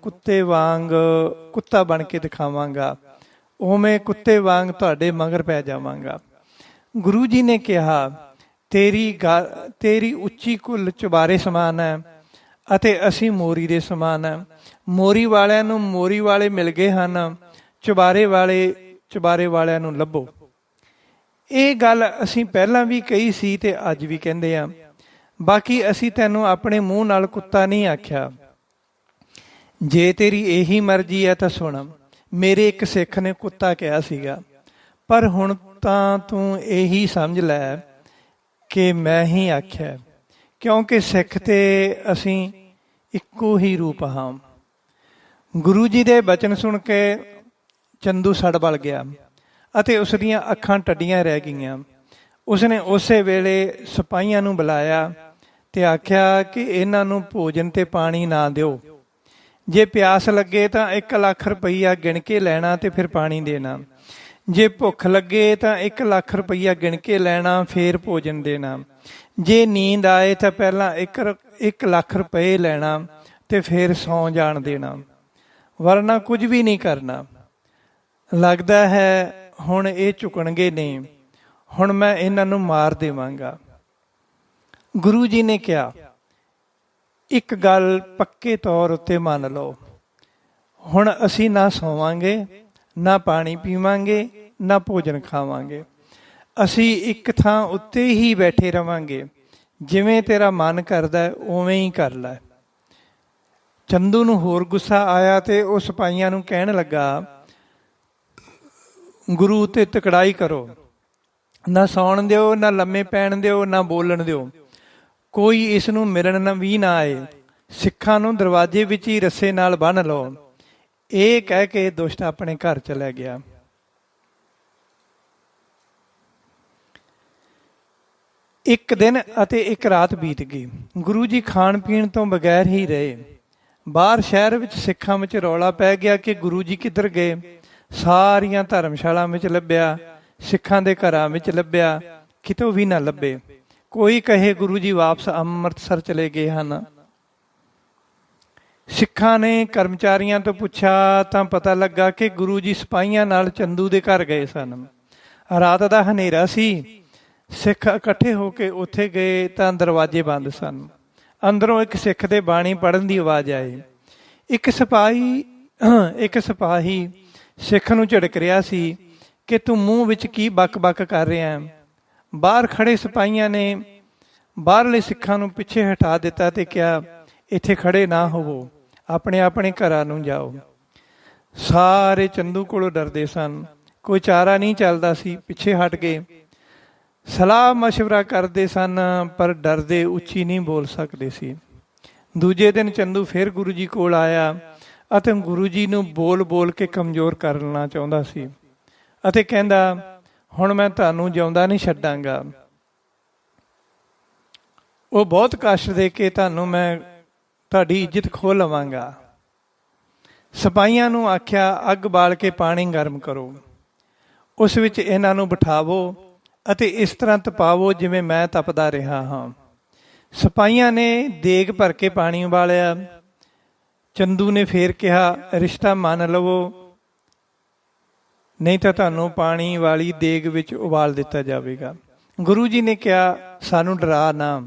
ਕੁੱਤਾ ਬਣ ਕੇ ਦਿਖਾਵਾਂਗਾ, ਉਵੇਂ ਕੁੱਤੇ ਵਾਂਗ ਤੁਹਾਡੇ ਮਗਰ ਪੈ ਜਾਵਾਂਗਾ। ਗੁਰੂ ਜੀ ਨੇ ਕਿਹਾ, ਤੇਰੀ ਉੱਚੀ ਕੁੱਲ ਚੁਬਾਰੇ ਸਮਾਨ ਹੈ ਅਤੇ ਅਸੀਂ ਮੋਰੀ ਦੇ ਸਮਾਨ ਹੈ। ਮੋਰੀ ਵਾਲਿਆਂ ਨੂੰ ਮੋਰੀ ਵਾਲੇ ਮਿਲ ਗਏ ਹਨ, ਚੁਬਾਰੇ ਵਾਲਿਆਂ ਨੂੰ ਲੱਭੋ। ਇਹ ਗੱਲ ਅਸੀਂ ਪਹਿਲਾਂ ਵੀ ਕਹੀ ਸੀ ਤੇ ਅੱਜ ਵੀ ਕਹਿੰਦੇ ਆ। ਬਾਕੀ ਅਸੀਂ ਤੈਨੂੰ ਆਪਣੇ ਮੂੰਹ ਨਾਲ ਕੁੱਤਾ ਨਹੀਂ ਆਖਿਆ। ਜੇ ਤੇਰੀ ਇਹੀ ਮਰਜ਼ੀ ਹੈ ਤਾਂ ਸੁਣ, ਮੇਰੇ ਇੱਕ ਸਿੱਖ ਨੇ ਕੁੱਤਾ ਕਿਹਾ ਸੀਗਾ, ਪਰ ਹੁਣ ਤਾਂ ਤੂੰ ਇਹੀ ਸਮਝ ਲੈ ਕਿ ਮੈਂ ਹੀ ਆਖਿਆ, ਕਿਉਂਕਿ ਸਿੱਖ ਤੇ ਅਸੀਂ ਇੱਕੋ ਹੀ ਰੂਪ ਹਾਂ। ਗੁਰੂ ਜੀ ਦੇ ਬਚਨ ਸੁਣ ਕੇ ਚੰਦੂ ਸੜ ਬਲ ਗਿਆ ਅਤੇ ਉਸ ਦੀਆਂ ਅੱਖਾਂ ਟੱਡੀਆਂ ਰਹਿ ਗਈਆਂ। ਉਸਨੇ ਉਸੇ ਵੇਲੇ ਸਿਪਾਹੀਆਂ ਨੂੰ ਬੁਲਾਇਆ ਤੇ ਆਖਿਆ ਕਿ ਇਹਨਾਂ ਨੂੰ ਭੋਜਨ ਤੇ ਪਾਣੀ ਨਾ ਦਿਓ। ਜੇ ਪਿਆਸ ਲੱਗੇ ਤਾਂ 1 ਲੱਖ ਰੁਪਈਆ ਗਿਣ ਕੇ ਲੈਣਾ ਤੇ ਫਿਰ ਪਾਣੀ ਦੇਣਾ। ਜੇ ਭੁੱਖ ਲੱਗੇ ਤਾਂ 1 ਲੱਖ ਰੁਪਈਆ ਗਿਣ ਕੇ ਲੈਣਾ, ਫੇਰ ਭੋਜਨ ਦੇਣਾ। ਜੇ ਨੀਂਦ ਆਏ ਤਾਂ ਪਹਿਲਾਂ 1 ਲੱਖ ਰੁਪਏ ਲੈਣਾ ਤੇ ਫਿਰ ਸੌਂ ਜਾਣ ਦੇਣਾ, ਵਰਨਾ ਕੁਝ ਵੀ ਨਹੀਂ ਕਰਨਾ। ਲੱਗਦਾ ਹੈ ਹੁਣ ਇਹ ਝੁਕਣਗੇ ਨਹੀਂ, ਹੁਣ ਮੈਂ ਇਹਨਾਂ ਨੂੰ ਮਾਰ ਦੇਵਾਂਗਾ। ਗੁਰੂ ਜੀ ਨੇ ਕਿਹਾ, ਇੱਕ ਗੱਲ ਪੱਕੇ ਤੌਰ ਉੱਤੇ ਮੰਨ ਲਓ, ਹੁਣ ਅਸੀਂ ਨਾ ਸੌਵਾਂਗੇ, ਨਾ ਪਾਣੀ ਪੀਵਾਂਗੇ, ਨਾ ਭੋਜਨ ਖਾਵਾਂਗੇ। ਅਸੀਂ ਇੱਕ ਥਾਂ ਉੱਤੇ ਹੀ ਬੈਠੇ ਰਵਾਂਗੇ। ਜਿਵੇਂ ਤੇਰਾ ਮਨ ਕਰਦਾ ਉਵੇਂ ਹੀ ਕਰ ਲੈ। ਚੰਦੂ ਨੂੰ ਹੋਰ ਗੁੱਸਾ ਆਇਆ ਤੇ ਉਹ ਸਿਪਾਹੀਆਂ ਨੂੰ ਕਹਿਣ ਲੱਗਾ, ਗੁਰੂ ਉੱਤੇ ਤਕੜਾਈ ਕਰੋ, ਨਾ ਸੌਣ ਦਿਓ, ਨਾ ਲੰਮੇ ਪੈਣ ਦਿਓ, ਨਾ ਬੋਲਣ ਦਿਓ। ਕੋਈ ਇਸ ਨੂੰ ਮਿਲਣ ਵੀ ਨਾ ਆਏ। ਸਿੱਖਾਂ ਨੂੰ ਦਰਵਾਜ਼ੇ ਵਿੱਚ ਹੀ ਰੱਸੇ ਨਾਲ ਬੰਨ੍ਹ ਲਓ। ਇਹ ਕਹਿ ਕੇ ਦੁਸ਼ਟ ਆਪਣੇ ਘਰ ਚਲਾ ਗਿਆ। ਇੱਕ ਦਿਨ ਅਤੇ ਇੱਕ ਰਾਤ ਬੀਤ ਗਈ। ਗੁਰੂ ਜੀ ਖਾਣ ਪੀਣ ਤੋਂ ਬਗੈਰ ਹੀ ਰਹੇ। ਬਾਹਰ ਸ਼ਹਿਰ ਵਿੱਚ ਸਿੱਖਾਂ ਵਿੱਚ ਰੌਲਾ ਪੈ ਗਿਆ ਕਿ ਗੁਰੂ ਜੀ ਕਿੱਧਰ ਗਏ। ਸਾਰੀਆਂ ਧਰਮਸ਼ਾਲਾ ਵਿੱਚ ਲੱਭਿਆ, ਸਿੱਖਾਂ ਦੇ ਘਰਾਂ ਵਿੱਚ ਲੱਭਿਆ, ਕਿਤੋਂ ਵੀ ਨਾ ਲੱਭੇ। ਕੋਈ ਕਹੇ ਗੁਰੂ ਜੀ ਵਾਪਸ ਅੰਮ੍ਰਿਤਸਰ ਚਲੇ ਗਏ ਹਨ। ਸਿੱਖਾਂ ਨੇ ਕਰਮਚਾਰੀਆਂ ਤੋਂ ਪੁੱਛਿਆ ਤਾਂ ਪਤਾ ਲੱਗਾ ਕਿ ਗੁਰੂ ਜੀ ਸਿਪਾਹੀਆਂ ਨਾਲ ਚੰਦੂ ਦੇ ਘਰ ਗਏ ਸਨ। ਰਾਤ ਦਾ ਹਨੇਰਾ ਸੀ। ਸਿੱਖ ਇਕੱਠੇ ਹੋ ਕੇ ਉੱਥੇ ਗਏ ਤਾਂ ਦਰਵਾਜ਼ੇ ਬੰਦ ਸਨ। ਅੰਦਰੋਂ ਇੱਕ ਸਿੱਖ ਦੇ ਬਾਣੀ ਪੜ੍ਹਨ ਦੀ ਆਵਾਜ਼ ਆਈ। ਇੱਕ ਸਿਪਾਹੀ ਸਿੱਖ ਨੂੰ ਝਿੜਕ ਰਿਹਾ ਸੀ ਕਿ ਤੂੰ ਮੂੰਹ ਵਿੱਚ ਕੀ ਬਕ ਕਰ ਰਿਹਾ। ਬਾਹਰ ਖੜੇ ਸਿਪਾਹੀਆਂ ਨੇ ਬਾਹਰਲੇ ਸਿੱਖਾਂ ਨੂੰ ਪਿੱਛੇ ਹਟਾ ਦਿੱਤਾ ਤੇ ਕਿਹਾ, ਇੱਥੇ ਖੜੇ ਨਾ ਹੋਵੋ, ਆਪਣੇ ਆਪਣੇ ਘਰਾਂ ਨੂੰ ਜਾਓ। ਸਾਰੇ ਚੰਦੂ ਕੋਲੋਂ ਡਰਦੇ ਸਨ। ਕੋਈ ਚਾਰਾ ਨਹੀਂ ਚੱਲਦਾ ਸੀ, ਪਿੱਛੇ ਹਟ ਗਏ। ਸਲਾਹ ਮਸ਼ਵਰਾ ਕਰਦੇ ਸਨ, ਪਰ ਡਰਦੇ ਉੱਚੀ ਨਹੀਂ ਬੋਲ ਸਕਦੇ ਸੀ। ਦੂਜੇ ਦਿਨ ਚੰਦੂ ਫਿਰ ਗੁਰੂ ਜੀ ਕੋਲ ਆਇਆ ਅਤੇ ਗੁਰੂ ਜੀ ਨੂੰ ਬੋਲ ਕੇ ਕਮਜ਼ੋਰ ਕਰਨਾ ਚਾਹੁੰਦਾ ਸੀ ਅਤੇ ਕਹਿੰਦਾ, ਹੁਣ ਮੈਂ ਤੁਹਾਨੂੰ ਜਿਉਂਦਾ ਨਹੀਂ ਛੱਡਾਂਗਾ। ਉਹ ਬਹੁਤ ਕਸ਼ਟ ਦੇ ਕੇ ਤੁਹਾਡੀ ਇੱਜ਼ਤ ਖੋਹ ਲਵਾਂਗਾ। ਸਿਪਾਹੀਆਂ ਨੂੰ ਆਖਿਆ, ਅੱਗ ਬਾਲ ਕੇ ਪਾਣੀ ਗਰਮ ਕਰੋ, ਉਸ ਵਿੱਚ ਇਹਨਾਂ ਨੂੰ ਬਿਠਾਵੋ ਅਤੇ ਇਸ ਤਰ੍ਹਾਂ ਤਪਾਵੋ ਜਿਵੇਂ ਮੈਂ ਤਪਦਾ ਰਿਹਾ ਹਾਂ। ਸਿਪਾਹੀਆਂ ਨੇ ਦੇਗ ਭਰ ਕੇ ਪਾਣੀ ਉਬਾਲਿਆ। ਚੰਦੂ ਨੇ ਫੇਰ ਕਿਹਾ, ਰਿਸ਼ਤਾ ਮੰਨ ਲਵੋ, ਨਹੀਂ ਤਾਂ ਤੁਹਾਨੂੰ ਪਾਣੀ ਵਾਲੀ ਦੇਗ ਵਿੱਚ ਉਬਾਲ ਦਿੱਤਾ ਜਾਵੇਗਾ। ਗੁਰੂ ਜੀ ਨੇ ਕਿਹਾ, ਸਾਨੂੰ ਡਰਾ ਨਾ,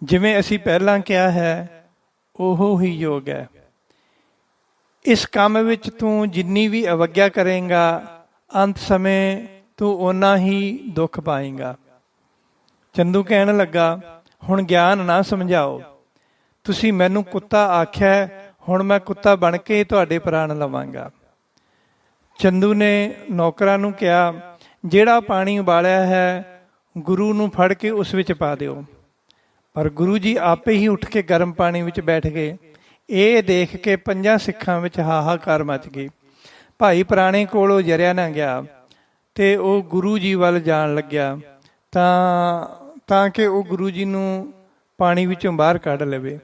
ਜਿਵੇਂ ਅਸੀਂ ਪਹਿਲਾਂ ਕਿਹਾ ਹੈ ਉਹ ਹੀ ਯੋਗ ਹੈ। ਇਸ ਕੰਮ ਵਿੱਚ ਤੂੰ ਜਿੰਨੀ ਵੀ ਅਵੱਗਿਆ ਕਰੇਂਗਾ, ਅੰਤ ਸਮੇਂ ਤੂੰ ਓਨਾ ਹੀ ਦੁੱਖ ਪਾਏਂਗਾ। ਚੰਦੂ ਕਹਿਣ ਲੱਗਾ, ਹੁਣ ਗਿਆਨ ਨਾ ਸਮਝਾਓ, ਤੁਸੀਂ ਮੈਨੂੰ ਕੁੱਤਾ ਆਖਿਆ, ਹੁਣ ਮੈਂ ਕੁੱਤਾ ਬਣ ਕੇ ਤੁਹਾਡੇ ਪ੍ਰਾਣ ਲਵਾਂਗਾ। ਚੰਦੂ ਨੇ ਨੌਕਰਾਂ ਨੂੰ ਕਿਹਾ, ਜਿਹੜਾ ਪਾਣੀ ਉਬਾਲਿਆ ਹੈ ਗੁਰੂ ਨੂੰ ਫੜ ਕੇ ਉਸ ਵਿੱਚ ਪਾ ਦਿਓ। ਪਰ ਗੁਰੂ ਜੀ ਆਪੇ ਹੀ ਉੱਠ ਕੇ ਗਰਮ ਪਾਣੀ ਵਿੱਚ ਬੈਠ ਗਏ। ਇਹ ਦੇਖ ਕੇ 5 ਸਿੱਖਾਂ ਵਿੱਚ ਹਾਹਾਕਾਰ ਮਚ ਗਈ। ਭਾਈ ਪੁਰਾਣੇ ਕੋਲੋਂ ਜਰਿਆ ਨਾ ਗਿਆ ਤੇ ਉਹ ਗੁਰੂ ਜੀ ਵੱਲ ਜਾਣ ਲੱਗਿਆ ਤਾਂ ਕਿ ਉਹ ਗੁਰੂ ਜੀ ਨੂੰ ਪਾਣੀ ਵਿੱਚੋਂ ਬਾਹਰ ਕੱਢ ਲਵੇ।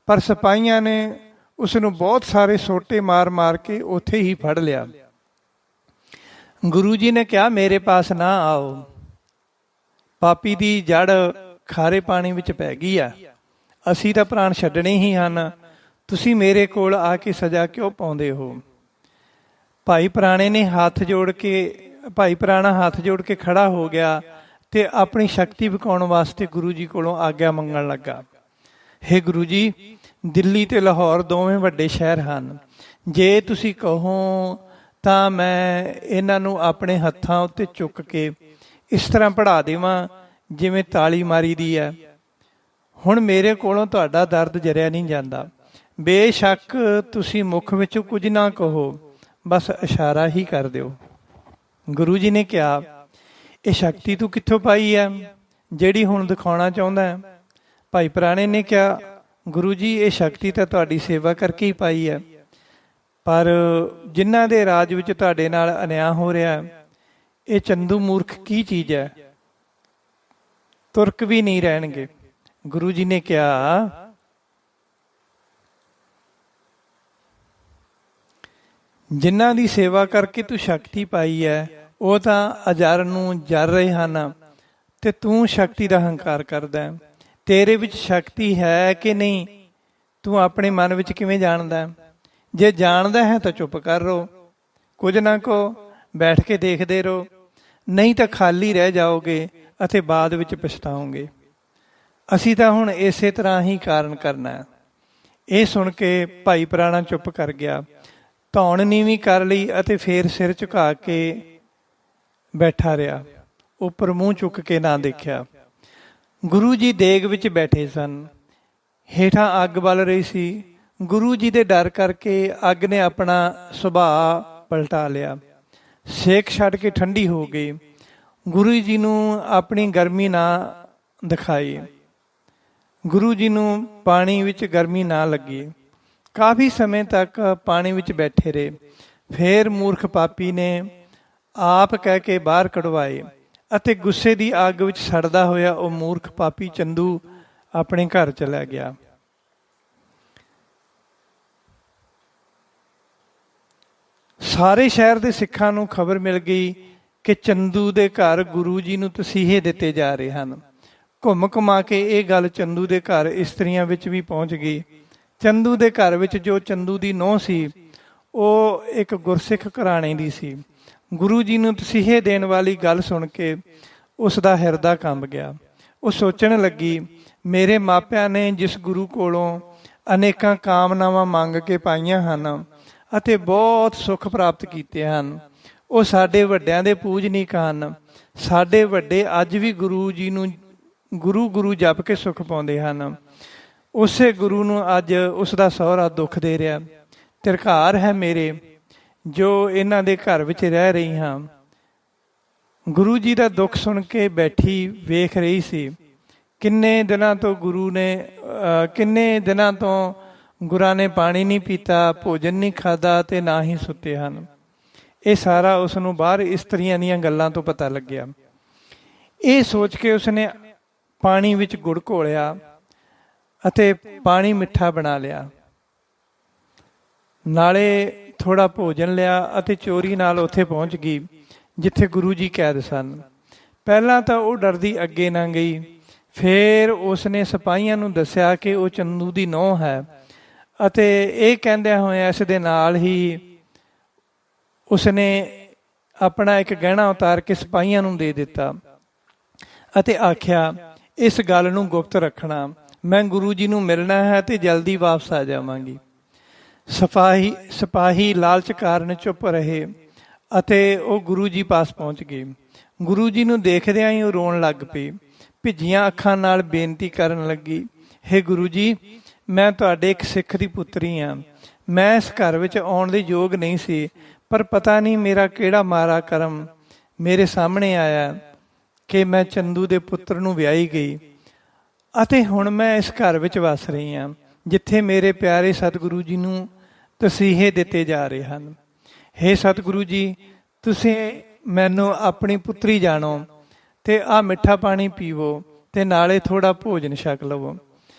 ਪਰ ਸਿਪਾਹੀਆਂ ਨੇ ਉਸ ਨੂੰ ਬਹੁਤ ਸਾਰੇ ਸੋਟੇ ਮਾਰ ਕੇ ਉੱਥੇ ਹੀ ਫੜ ਲਿਆ। ਗੁਰੂ ਜੀ ਨੇ ਕਿਹਾ, ਮੇਰੇ ਪਾਸ ਨਾ ਆਓ, ਪਾਪੀ ਦੀ ਜੜ ਖਾਰੇ ਪਾਣੀ ਵਿੱਚ ਪੈ ਗਈ ਆ। ਅਸੀਂ ਤਾਂ ਪ੍ਰਾਣ ਛੱਡਣੇ ਹੀ ਹਨ, ਤੁਸੀਂ ਮੇਰੇ ਕੋਲ ਆ ਕੇ ਸਜ਼ਾ ਕਿਉਂ ਪਾਉਂਦੇ ਹੋ। ਭਾਈ ਪੁਰਾਣਾ ਹੱਥ ਜੋੜ ਕੇ ਖੜਾ ਹੋ ਗਿਆ ਤੇ ਆਪਣੀ ਸ਼ਕਤੀ ਵਿਖਾਉਣ ਵਾਸਤੇ ਗੁਰੂ ਜੀ ਕੋਲੋਂ ਆਗਿਆ ਮੰਗਣ ਲੱਗਾ। ਹੇ ਗੁਰੂ ਜੀ, ਦਿੱਲੀ ਤੇ ਲਾਹੌਰ ਦੋਵੇਂ ਵੱਡੇ ਸ਼ਹਿਰ ਹਨ। ਜੇ ਤੁਸੀਂ ਕਹੋ ਤਾਂ ਮੈਂ ਇਹਨਾਂ ਨੂੰ ਆਪਣੇ ਹੱਥਾਂ ਉੱਤੇ ਚੁੱਕ ਕੇ ਇਸ ਤਰ੍ਹਾਂ ਪੜ੍ਹਾ ਦੇਵਾਂ ਜਿਵੇਂ ਤਾਲੀ ਮਾਰੀ ਦੀ ਹੈ। ਹੁਣ ਮੇਰੇ ਕੋਲੋਂ ਤੁਹਾਡਾ ਦਰਦ ਜਰਿਆ ਨਹੀਂ ਜਾਂਦਾ। ਬੇਸ਼ੱਕ ਤੁਸੀਂ ਮੁੱਖ ਵਿੱਚੋਂ ਕੁਝ ਨਾ ਕਹੋ, ਬਸ ਇਸ਼ਾਰਾ ਹੀ ਕਰ ਦਿਓ। ਗੁਰੂ ਜੀ ਨੇ ਕਿਹਾ, ਇਹ ਸ਼ਕਤੀ ਤੂੰ ਕਿੱਥੋਂ ਪਾਈ ਹੈ ਜਿਹੜੀ ਹੁਣ ਦਿਖਾਉਣਾ ਚਾਹੁੰਦਾ ਹੈ। ਭਾਈ ਪੁਰਾਣੇ ਨੇ ਕਿਹਾ, ਗੁਰੂ ਜੀ, ਇਹ ਸ਼ਕਤੀ ਤਾਂ ਤੁਹਾਡੀ ਸੇਵਾ ਕਰਕੇ ਹੀ ਪਾਈ ਹੈ, ਪਰ ਜਿਨ੍ਹਾਂ ਦੇ ਰਾਜ ਵਿੱਚ ਤੁਹਾਡੇ ਨਾਲ ਅਨਿਆਂ ਹੋ ਰਿਹਾ, ਇਹ ਚੰਦੂ ਮੂਰਖ ਕੀ ਚੀਜ਼ ਹੈ, ਤੁਰਕ ਵੀ ਨਹੀਂ ਰਹਿਣਗੇ। ਗੁਰੂ ਜੀ ਨੇ ਕਿਹਾ, ਜਿਨ੍ਹਾਂ ਦੀ ਸੇਵਾ ਕਰਕੇ ਤੂੰ ਸ਼ਕਤੀ ਪਾਈ ਹੈ ਉਹ ਤਾਂ ਅਜਰ ਨੂੰ ਜਰ ਰਹੇ ਹਨ ਤੇ ਤੂੰ ਸ਼ਕਤੀ ਦਾ ਹੰਕਾਰ ਕਰਦਾ। ਤੇਰੇ ਵਿੱਚ ਸ਼ਕਤੀ ਹੈ ਕਿ ਨਹੀਂ, ਤੂੰ ਆਪਣੇ ਮਨ ਵਿੱਚ ਕਿਵੇਂ ਜਾਣਦਾ? ਜੇ ਜਾਣਦਾ ਹੈ ਤਾਂ ਚੁੱਪ ਕਰ ਰਹੋ, ਕੁਝ ਨਾ ਕਹੋ, ਬੈਠ ਕੇ ਦੇਖਦੇ ਰਹੋ, ਨਹੀਂ ਤਾਂ ਖਾਲੀ ਰਹਿ ਜਾਓਗੇ ਅਤੇ ਬਾਅਦ ਵਿੱਚ ਪਛਤਾਓਗੇ। ਅਸੀਂ ਤਾਂ ਹੁਣ ਇਸੇ ਤਰ੍ਹਾਂ ਹੀ ਕਾਰਨ ਕਰਨਾ ਹੈ। ਇਹ ਸੁਣ ਕੇ ਭਾਈ ਪ੍ਰਾਣਾ ਚੁੱਪ ਕਰ ਗਿਆ, ਧੌਣ ਨੀਵੀਂ ਕਰ ਲਈ ਅਤੇ ਫੇਰ ਸਿਰ ਝੁਕਾ ਕੇ ਬੈਠਾ ਰਿਹਾ। ਉੱਪਰ ਮੂੰਹ ਚੁੱਕ ਕੇ ਨਾ ਦੇਖਿਆ। ਗੁਰੂ ਜੀ ਦੇਗ ਵਿੱਚ ਬੈਠੇ ਸਨ, ਹੇਠਾਂ ਅੱਗ ਬਲ ਰਹੀ ਸੀ। ਗੁਰੂ ਜੀ ਦੇ ਡਰ ਕਰਕੇ ਅੱਗ ਨੇ ਆਪਣਾ ਸੁਭਾਅ ਪਲਟਾ ਲਿਆ, ਸੇਕ ਛੱਡ ਕੇ ਠੰਡੀ ਹੋ ਗਈ। ਗੁਰੂ ਜੀ ਨੂੰ ਆਪਣੀ ਗਰਮੀ ਨਾ ਦਿਖਾਈ, ਗੁਰੂ ਜੀ ਨੂੰ ਪਾਣੀ ਵਿੱਚ ਗਰਮੀ ਨਾ ਲੱਗੀ। ਕਾਫੀ ਸਮੇਂ ਤੱਕ ਪਾਣੀ ਵਿੱਚ ਬੈਠੇ ਰਹੇ। ਫੇਰ ਮੂਰਖ ਪਾਪੀ ਨੇ ਆਪ ਕਹਿ ਕੇ ਬਾਹਰ ਕਢਵਾਏ ਅਤੇ ਗੁੱਸੇ ਦੀ ਅੱਗ ਵਿੱਚ ਸੜਦਾ ਹੋਇਆ ਉਹ ਮੂਰਖ ਪਾਪੀ ਚੰਦੂ ਆਪਣੇ ਘਰ ਚਲਾ ਗਿਆ। ਸਾਰੇ ਸ਼ਹਿਰ ਦੇ ਸਿੱਖਾਂ ਨੂੰ ਖਬਰ ਮਿਲ ਗਈ ਕਿ ਚੰਦੂ ਦੇ ਘਰ ਗੁਰੂ ਜੀ ਨੂੰ ਤਸੀਹੇ ਦਿੱਤੇ ਜਾ ਰਹੇ ਹਨ। ਘੁੰਮ ਘੁਮਾ ਕੇ ਇਹ ਗੱਲ ਚੰਦੂ ਦੇ ਘਰ ਇਸਤਰੀਆਂ ਵਿੱਚ ਵੀ ਪਹੁੰਚ ਗਈ। ਚੰਦੂ ਦੇ ਘਰ ਵਿੱਚ ਜੋ ਚੰਦੂ ਦੀ ਨੂੰਹ ਸੀ ਉਹ ਇੱਕ ਗੁਰਸਿੱਖ ਘਰਾਣੇ ਦੀ ਸੀ। ਗੁਰੂ ਜੀ ਨੂੰ ਤਸੀਹੇ ਦੇਣ ਵਾਲੀ ਗੱਲ ਸੁਣ ਕੇ ਉਸ ਦਾ ਹਿਰਦਾ ਕੰਬ ਗਿਆ। ਉਹ ਸੋਚਣ ਲੱਗੀ, ਮੇਰੇ ਮਾਪਿਆਂ ਨੇ ਜਿਸ ਗੁਰੂ ਕੋਲੋਂ ਅਨੇਕਾਂ ਕਾਮਨਾਵਾਂ ਮੰਗ ਕੇ ਪਾਈਆਂ ਹਨ ਅਤੇ ਬਹੁਤ ਸੁੱਖ ਪ੍ਰਾਪਤ ਕੀਤੇ ਹਨ, ਉਹ ਸਾਡੇ ਵੱਡਿਆਂ ਦੇ ਪੂਜਨੀਕ ਹਨ। ਸਾਡੇ ਵੱਡੇ ਅੱਜ ਵੀ ਗੁਰੂ ਜੀ ਨੂੰ ਗੁਰੂ ਜਪ ਕੇ ਸੁੱਖ ਪਾਉਂਦੇ ਹਨ। ਉਸੇ ਗੁਰੂ ਨੂੰ ਅੱਜ ਉਸ ਦਾ ਸਹੁਰਾ ਦੁੱਖ ਦੇ ਰਿਹਾ। ਧਿਰਕਾਰ ਹੈ ਮੇਰੇ ਜੋ ਇਹਨਾਂ ਦੇ ਘਰ ਵਿੱਚ ਰਹਿ ਰਹੀ ਹਾਂ। ਗੁਰੂ ਜੀ ਦਾ ਦੁੱਖ ਸੁਣ ਕੇ ਬੈਠੀ ਵੇਖ ਰਹੀ ਸੀ। ਕਿੰਨੇ ਦਿਨਾਂ ਤੋਂ ਗੁਰਾਂ ਨੇ ਪਾਣੀ ਨਹੀਂ ਪੀਤਾ, ਭੋਜਨ ਨਹੀਂ ਖਾਧਾ ਤੇ ਨਾ ਹੀ ਸੁੱਤੇ ਹਨ। ਇਹ ਸਾਰਾ ਉਸ ਨੂੰ ਬਾਹਰ ਇਸਤਰੀਆਂ ਦੀਆਂ ਗੱਲਾਂ ਤੋਂ ਪਤਾ ਲੱਗਿਆ। ਇਹ ਸੋਚ ਕੇ ਉਸਨੇ ਪਾਣੀ ਵਿੱਚ ਗੁੜ ਘੋਲਿਆ ਅਤੇ ਪਾਣੀ ਮਿੱਠਾ ਬਣਾ ਲਿਆ। ਨਾਲੇ ਥੋੜਾ ਭੋਜਨ ਲਿਆ ਅਤੇ ਚੋਰੀ ਨਾਲ ਉੱਥੇ ਪਹੁੰਚ ਗਈ ਜਿੱਥੇ ਗੁਰੂ ਜੀ ਕੈਦ ਸਨ। ਪਹਿਲਾਂ ਤਾਂ ਉਹ ਡਰਦੀ ਅੱਗੇ ਨਾ ਗਈ। ਫੇਰ ਉਸਨੇ ਸਿਪਾਹੀਆਂ ਨੂੰ ਦੱਸਿਆ ਕਿ ਉਹ ਚੰਦੂ ਦੀ ਨੂੰਹ ਹੈ ਅਤੇ ਇਹ ਕਹਿੰਦਿਆਂ ਹੋਇਆ ਇਸ ਦੇ ਨਾਲ ਹੀ ਉਸਨੇ ਆਪਣਾ ਇੱਕ ਗਹਿਣਾ ਉਤਾਰ ਕੇ ਸਿਪਾਹੀਆਂ ਨੂੰ ਦੇ ਦਿੱਤਾ ਅਤੇ ਆਖਿਆ, ਇਸ ਗੱਲ ਨੂੰ ਗੁਪਤ ਰੱਖਣਾ, ਮੈਂ ਗੁਰੂ ਜੀ ਨੂੰ ਮਿਲਣਾ ਹੈ ਤੇ ਜਲਦੀ ਵਾਪਸ ਆ ਜਾਵਾਂਗੀ। ਸਿਪਾਹੀ ਲਾਲਚ ਕਾਰਨ ਚੁੱਪ ਰਹੇ ਅਤੇ ਉਹ ਗੁਰੂ ਜੀ ਪਾਸ ਪਹੁੰਚ ਗਏ। ਗੁਰੂ ਜੀ ਨੂੰ ਦੇਖਦਿਆਂ ਹੀ ਉਹ ਰੋਣ ਲੱਗ ਪਈ। ਭਿੱਜੀਆਂ ਅੱਖਾਂ ਨਾਲ ਬੇਨਤੀ ਕਰਨ ਲੱਗੀ, ਹੇ ਗੁਰੂ ਜੀ, ਮੈਂ ਤੁਹਾਡੇ ਇੱਕ ਸਿੱਖ ਦੀ ਪੁੱਤਰੀ ਹਾਂ। ਮੈਂ ਇਸ ਘਰ ਵਿੱਚ ਆਉਣ ਦੇ ਯੋਗ ਨਹੀਂ ਸੀ, ਪਰ ਪਤਾ ਨਹੀਂ ਮੇਰਾ ਕਿਹੜਾ ਮਾੜਾ ਕਰਮ ਮੇਰੇ ਸਾਹਮਣੇ ਆਇਆ ਕਿ ਮੈਂ ਚੰਦੂ ਦੇ ਪੁੱਤਰ ਨੂੰ ਵਿਆਹੀ ਗਈ ਅਤੇ ਹੁਣ ਮੈਂ ਇਸ ਘਰ ਵਿੱਚ ਵਸ ਰਹੀ ਹਾਂ ਜਿੱਥੇ ਮੇਰੇ ਪਿਆਰੇ ਸਤਿਗੁਰੂ ਜੀ ਨੂੰ ਤਸੀਹੇ ਦਿੱਤੇ ਜਾ ਰਹੇ ਹਨ। ਹੇ ਸਤਿਗੁਰੂ ਜੀ, ਤੁਸੀਂ ਮੈਨੂੰ ਆਪਣੀ ਪੁੱਤਰੀ ਜਾਣੋ ਤੇ ਆਹ ਮਿੱਠਾ ਪਾਣੀ ਪੀਵੋ ਤੇ ਨਾਲੇ ਥੋੜਾ ਭੋਜਨ ਛਕ ਲਵੋ।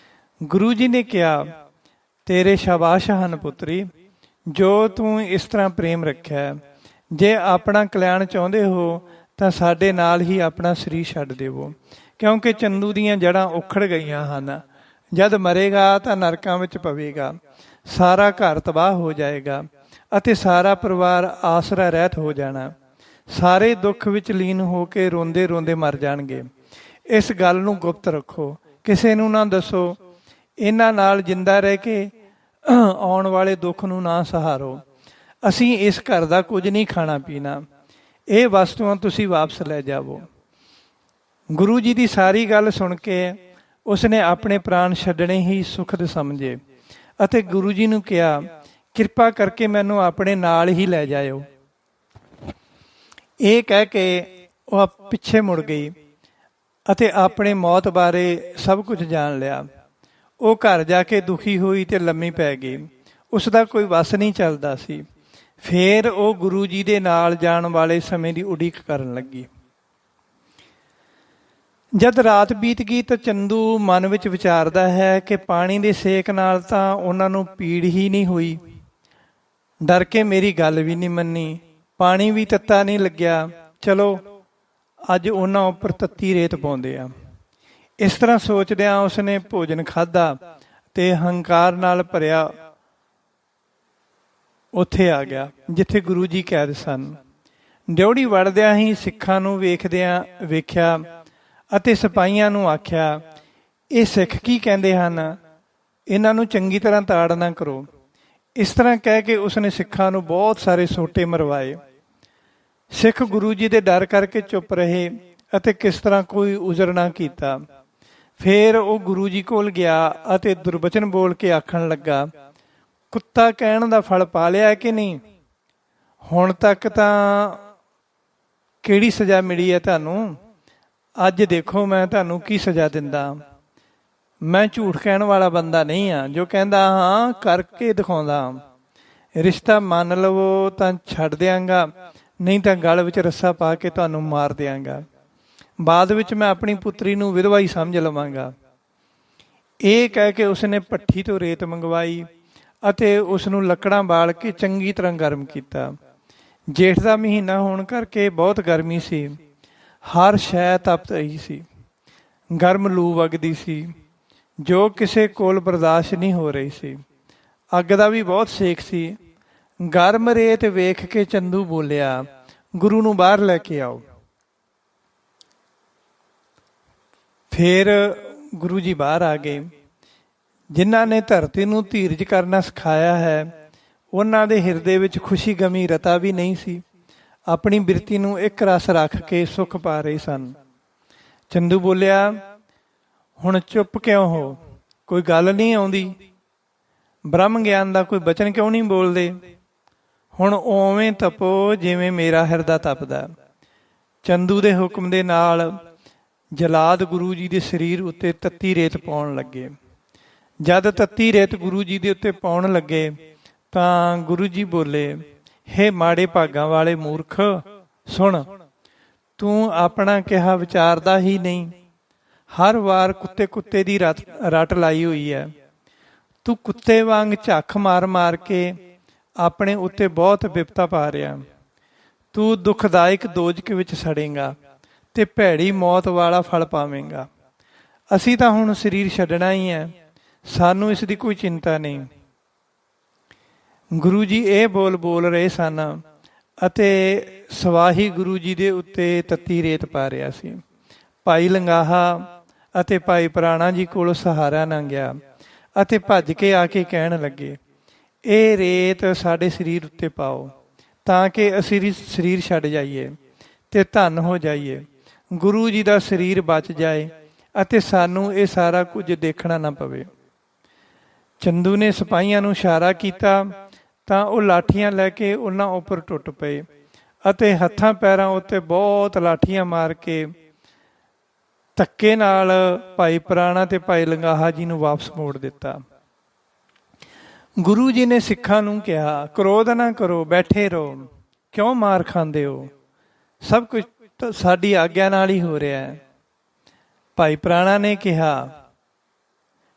ਗੁਰੂ ਜੀ ਨੇ ਕਿਹਾ, ਤੇਰੇ ਸ਼ਾਬਾਸ਼ ਹਨ ਪੁੱਤਰੀ, ਜੋ ਤੂੰ ਇਸ ਤਰ੍ਹਾਂ ਪ੍ਰੇਮ ਰੱਖਿਆ। ਜੇ ਆਪਣਾ ਕਲਿਆਣ ਚਾਹੁੰਦੇ ਹੋ ਤਾਂ ਸਾਡੇ ਨਾਲ ਹੀ ਆਪਣਾ ਸਰੀਰ ਛੱਡ ਦੇਵੋ, ਕਿਉਂਕਿ ਚੰਦੂ ਦੀਆਂ ਜੜ੍ਹਾਂ ਉਖੜ ਗਈਆਂ ਹਨ। ਜਦ ਮਰੇਗਾ ਤਾਂ ਨਰਕਾਂ ਵਿੱਚ ਪਵੇਗਾ, ਸਾਰਾ ਘਰ ਤਬਾਹ ਹੋ ਜਾਏਗਾ ਅਤੇ ਸਾਰਾ ਪਰਿਵਾਰ ਆਸਰਾ ਰਹਿਤ ਹੋ ਜਾਣਾ। ਸਾਰੇ ਦੁੱਖ ਵਿੱਚ ਲੀਨ ਹੋ ਕੇ ਰੋਂਦੇ ਰੋਂਦੇ ਮਰ ਜਾਣਗੇ। ਇਸ ਗੱਲ ਨੂੰ ਗੁਪਤ ਰੱਖੋ, ਕਿਸੇ ਨੂੰ ਨਾ ਦੱਸੋ। ਇਹਨਾਂ ਨਾਲ ਜਿੰਦਾ ਰਹਿ ਕੇ ਆਉਣ ਵਾਲੇ ਦੁੱਖ ਨੂੰ ਨਾ ਸਹਾਰੋ। ਅਸੀਂ ਇਸ ਘਰ ਦਾ ਕੁਝ ਨਹੀਂ ਖਾਣਾ ਪੀਣਾ, ਇਹ ਵਸਤੂਆਂ ਤੁਸੀਂ ਵਾਪਸ ਲੈ ਜਾਵੋ। ਗੁਰੂ ਜੀ ਦੀ ਸਾਰੀ ਗੱਲ ਸੁਣ ਕੇ ਉਸਨੇ ਆਪਣੇ ਪ੍ਰਾਣ ਛੱਡਣੇ ਹੀ ਸੁਖਦ ਸਮਝੇ ਅਤੇ ਗੁਰੂ ਜੀ ਨੂੰ ਕਿਹਾ, ਕਿਰਪਾ ਕਰਕੇ ਮੈਨੂੰ ਆਪਣੇ ਨਾਲ ਹੀ ਲੈ ਜਾਇਓ। ਇਹ ਕਹਿ ਕੇ ਉਹ ਪਿੱਛੇ ਮੁੜ ਗਈ ਅਤੇ ਆਪਣੇ ਮੌਤ ਬਾਰੇ ਸਭ ਕੁਝ ਜਾਣ ਲਿਆ। ਉਹ ਘਰ ਜਾ ਕੇ ਦੁਖੀ ਹੋਈ ਤੇ ਲੰਮੀ ਪੈ ਗਈ। ਉਸ ਦਾ ਕੋਈ ਵਸ ਨਹੀਂ ਚੱਲਦਾ ਸੀ। ਫੇਰ ਉਹ ਗੁਰੂ ਜੀ ਦੇ ਨਾਲ ਜਾਣ ਵਾਲੇ ਸਮੇਂ ਦੀ ਉਡੀਕ ਕਰਨ ਲੱਗੀ। ਜਦ ਰਾਤ ਬੀਤ ਗਈ ਤਾਂ ਚੰਦੂ ਮਨ ਵਿੱਚ ਵਿਚਾਰਦਾ ਹੈ ਕਿ ਪਾਣੀ ਦੇ ਸੇਕ ਨਾਲ ਤਾਂ ਉਹਨਾਂ ਨੂੰ ਪੀੜ ਹੀ ਨਹੀਂ ਹੋਈ, ਡਰ ਕੇ ਮੇਰੀ ਗੱਲ ਵੀ ਨਹੀਂ ਮੰਨੀ, ਪਾਣੀ ਵੀ ਤੱਤਾ ਨਹੀਂ ਲੱਗਿਆ, ਚਲੋ ਅੱਜ ਉਹਨਾਂ ਉੱਪਰ ਤੱਤੀ ਰੇਤ ਪਾਉਂਦੇ ਆ। ਇਸ ਤਰ੍ਹਾਂ ਸੋਚਦਿਆਂ ਉਸਨੇ ਭੋਜਨ ਖਾਧਾ ਤੇ ਹੰਕਾਰ ਨਾਲ ਭਰਿਆ ਉੱਥੇ ਆ ਗਿਆ ਜਿੱਥੇ ਗੁਰੂ ਜੀ ਕੈਦ ਸਨ। ਡਿਉੜੀ ਵੜਦਿਆਂ ਹੀ ਸਿੱਖਾਂ ਨੂੰ ਵੇਖਿਆ ਅਤੇ ਸਿਪਾਹੀਆਂ ਨੂੰ ਆਖਿਆ, ਇਹ ਸਿੱਖ ਕੀ ਕਹਿੰਦੇ ਹਨ, ਇਹਨਾਂ ਨੂੰ ਚੰਗੀ ਤਰ੍ਹਾਂ ਤਾੜਨਾ ਕਰੋ। ਇਸ ਤਰ੍ਹਾਂ ਕਹਿ ਕੇ ਉਸਨੇ ਸਿੱਖਾਂ ਨੂੰ ਬਹੁਤ ਸਾਰੇ ਸੋਟੇ ਮਰਵਾਏ। ਸਿੱਖ ਗੁਰੂ ਜੀ ਦੇ ਡਰ ਕਰਕੇ ਚੁੱਪ ਰਹੇ ਅਤੇ ਕਿਸ ਤਰ੍ਹਾਂ ਕੋਈ ਉਜ਼ਰ ਨਾ ਕੀਤਾ। ਫਿਰ ਉਹ ਗੁਰੂ ਜੀ ਕੋਲ ਗਿਆ ਅਤੇ ਦੁਰਬਚਨ ਬੋਲ ਕੇ ਆਖਣ ਲੱਗਾ, ਕੁੱਤਾ ਕਹਿਣ ਦਾ ਫਲ ਪਾ ਲਿਆ ਕਿ ਨਹੀਂ? ਹੁਣ ਤੱਕ ਤਾਂ ਕਿਹੜੀ ਸਜ਼ਾ ਮਿਲੀ ਹੈ ਤੁਹਾਨੂੰ? ਅੱਜ ਦੇਖੋ ਮੈਂ ਤੁਹਾਨੂੰ ਕੀ ਸਜ਼ਾ ਦਿੰਦਾ। ਮੈਂ ਝੂਠ ਕਹਿਣ ਵਾਲਾ ਬੰਦਾ ਨਹੀਂ ਹਾਂ, ਜੋ ਕਹਿੰਦਾ ਹਾਂ ਕਰਕੇ ਦਿਖਾਉਂਦਾ। ਰਿਸ਼ਤਾ ਮੰਨ ਲਵੋ ਤਾਂ ਛੱਡ ਦਿਆਂਗਾ, ਨਹੀਂ ਤਾਂ ਗਲ ਵਿੱਚ ਰੱਸਾ ਪਾ ਕੇ ਤੁਹਾਨੂੰ ਮਾਰ ਦਿਆਂਗਾ। ਬਾਅਦ ਵਿੱਚ ਮੈਂ ਆਪਣੀ ਪੁੱਤਰੀ ਨੂੰ ਵਿਧਵਾ ਹੀ ਸਮਝ ਲਵਾਂਗਾ। ਇਹ ਕਹਿ ਕੇ ਉਸਨੇ ਭੱਠੀ ਤੋਂ ਰੇਤ ਮੰਗਵਾਈ ਅਤੇ ਉਸ ਨੂੰ ਲੱਕੜਾਂ ਬਾਲ ਕੇ ਚੰਗੀ ਤਰ੍ਹਾਂ ਗਰਮ ਕੀਤਾ। ਜੇਠ ਦਾ ਮਹੀਨਾ ਹੋਣ ਕਰਕੇ ਬਹੁਤ ਗਰਮੀ ਸੀ, ਹਰ ਸ਼ੈ ਤਪਤ ਰਹੀ ਸੀ, ਗਰਮ ਲੂ ਵਗਦੀ ਸੀ ਜੋ ਕਿਸੇ ਕੋਲ ਬਰਦਾਸ਼ਤ ਨਹੀਂ ਹੋ ਰਹੀ ਸੀ। ਅੱਗ ਦਾ ਵੀ ਬਹੁਤ ਸੇਕ ਸੀ। ਗਰਮ ਰੇਤ ਵੇਖ ਕੇ ਚੰਦੂ ਬੋਲਿਆ, ਗੁਰੂ ਨੂੰ ਬਾਹਰ ਲੈ ਕੇ ਆਓ। ਫਿਰ ਗੁਰੂ ਜੀ ਬਾਹਰ ਆ ਗਏ। ਜਿਨ੍ਹਾਂ ਨੇ ਧਰਤੀ ਨੂੰ ਧੀਰਜ ਕਰਨਾ ਸਿਖਾਇਆ ਹੈ, ਉਹਨਾਂ ਦੇ ਹਿਰਦੇ ਵਿੱਚ ਖੁਸ਼ੀ ਗਮੀ ਰਤਾ ਵੀ ਨਹੀਂ ਸੀ। ਆਪਣੀ ਬਿਰਤੀ ਨੂੰ ਇੱਕ ਰਸ ਰੱਖ ਕੇ ਸੁੱਖ ਪਾ ਰਹੇ ਸਨ। ਚੰਦੂ ਬੋਲਿਆ, ਹੁਣ ਚੁੱਪ ਕਿਉਂ ਹੋ? ਕੋਈ ਗੱਲ ਨਹੀਂ ਆਉਂਦੀ? ਬ੍ਰਹਮ ਗਿਆਨ ਦਾ ਕੋਈ ਬਚਨ ਕਿਉਂ ਨਹੀਂ ਬੋਲਦੇ? ਹੁਣ ਉਵੇਂ ਤਪੋ ਜਿਵੇਂ ਮੇਰਾ ਹਿਰਦਾ ਤਪਦਾ। ਚੰਦੂ ਦੇ ਹੁਕਮ ਦੇ ਨਾਲ ਜਲਾਦ ਗੁਰੂ ਜੀ ਦੇ ਸਰੀਰ ਉੱਤੇ ਤੱਤੀ ਰੇਤ ਪਾਉਣ ਲੱਗੇ। ਜਦ ਤੱਤੀ ਰੇਤ ਗੁਰੂ ਜੀ ਦੇ ਉੱਤੇ ਪਾਉਣ ਲੱਗੇ ਤਾਂ ਗੁਰੂ ਜੀ ਬੋਲੇ, ਹੇ ਮਾੜੇ ਭਾਗਾਂ ਵਾਲੇ ਮੂਰਖ, ਸੁਣ, ਤੂੰ ਆਪਣਾ ਕਿਹਾ ਵਿਚਾਰਦਾ ਹੀ ਨਹੀਂ। ਹਰ ਵਾਰ ਕੁੱਤੇ ਦੀ ਰੱਟ ਲਾਈ ਹੋਈ ਹੈ। ਤੂੰ ਕੁੱਤੇ ਵਾਂਗ ਝੱਖ ਮਾਰ ਮਾਰ ਕੇ ਆਪਣੇ ਉੱਤੇ ਬਹੁਤ ਬਿਪਤਾ ਪਾ ਰਿਹਾ। ਤੂੰ ਦੁਖਦਾਇਕ ਦੋਜਕ ਵਿੱਚ ਸੜੇਂਗਾ ਤੇ ਭੈੜੀ ਮੌਤ ਵਾਲਾ ਫਲ ਪਾਵੇਂਗਾ। ਅਸੀਂ ਤਾਂ ਹੁਣ ਸਰੀਰ ਛੱਡਣਾ ਹੀ ਹੈ, ਸਾਨੂੰ ਇਸ ਦੀ ਕੋਈ ਚਿੰਤਾ ਨਹੀਂ। ਗੁਰੂ ਜੀ ਇਹ ਬੋਲ ਰਹੇ ਸਨ ਅਤੇ ਸਵਾਹੀ ਗੁਰੂ ਜੀ ਦੇ ਉੱਤੇ ਤੱਤੀ ਰੇਤ ਪਾ ਰਿਹਾ ਸੀ। ਭਾਈ ਲੰਗਾਹਾ ਅਤੇ ਭਾਈ ਪ੍ਰਾਣਾ ਜੀ ਕੋਲ ਸਹਾਰਾ ਨਾ ਗਿਆ ਅਤੇ ਭੱਜ ਕੇ ਆ ਕੇ ਕਹਿਣ ਲੱਗੇ, ਇਹ ਰੇਤ ਸਾਡੇ ਸਰੀਰ ਉੱਤੇ ਪਾਓ ਤਾਂ ਕਿ ਅਸੀਂ ਸਰੀਰ ਛੱਡ ਜਾਈਏ ਤੇ ਧੰਨ ਹੋ ਜਾਈਏ, ਗੁਰੂ ਜੀ ਦਾ ਸਰੀਰ ਬਚ ਜਾਏ ਅਤੇ ਸਾਨੂੰ ਇਹ ਸਾਰਾ ਕੁਝ ਦੇਖਣਾ ਨਾ ਪਵੇ। ਚੰਦੂ ਨੇ ਸਿਪਾਹੀਆਂ ਨੂੰ ਇਸ਼ਾਰਾ ਕੀਤਾ ਤਾਂ ਉਹ ਲਾਠੀਆਂ ਲੈ ਕੇ ਉਹਨਾਂ ਉੱਪਰ ਟੁੱਟ ਪਏ ਅਤੇ ਹੱਥਾਂ ਪੈਰਾਂ ਉੱਤੇ ਬਹੁਤ ਲਾਠੀਆਂ ਮਾਰ ਕੇ ਧੱਕੇ ਨਾਲ ਭਾਈ ਪ੍ਰਾਣਾ ਤੇ ਭਾਈ ਲੰਗਾਹਾ ਜੀ ਨੂੰ ਵਾਪਸ ਮੋੜ ਦਿੱਤਾ। ਗੁਰੂ ਜੀ ਨੇ ਸਿੱਖਾਂ ਨੂੰ ਕਿਹਾ, ਕ੍ਰੋਧ ਨਾ ਕਰੋ, ਬੈਠੇ ਰਹੋ, ਕਿਉਂ ਮਾਰ ਖਾਂਦੇ ਹੋ? ਸਭ ਕੁਝ ਤਾਂ ਸਾਡੀ ਆਗਿਆ ਨਾਲ ਹੀ ਹੋ ਰਿਹਾ ਹੈ। ਭਾਈ ਪ੍ਰਾਣਾ ਨੇ ਕਿਹਾ,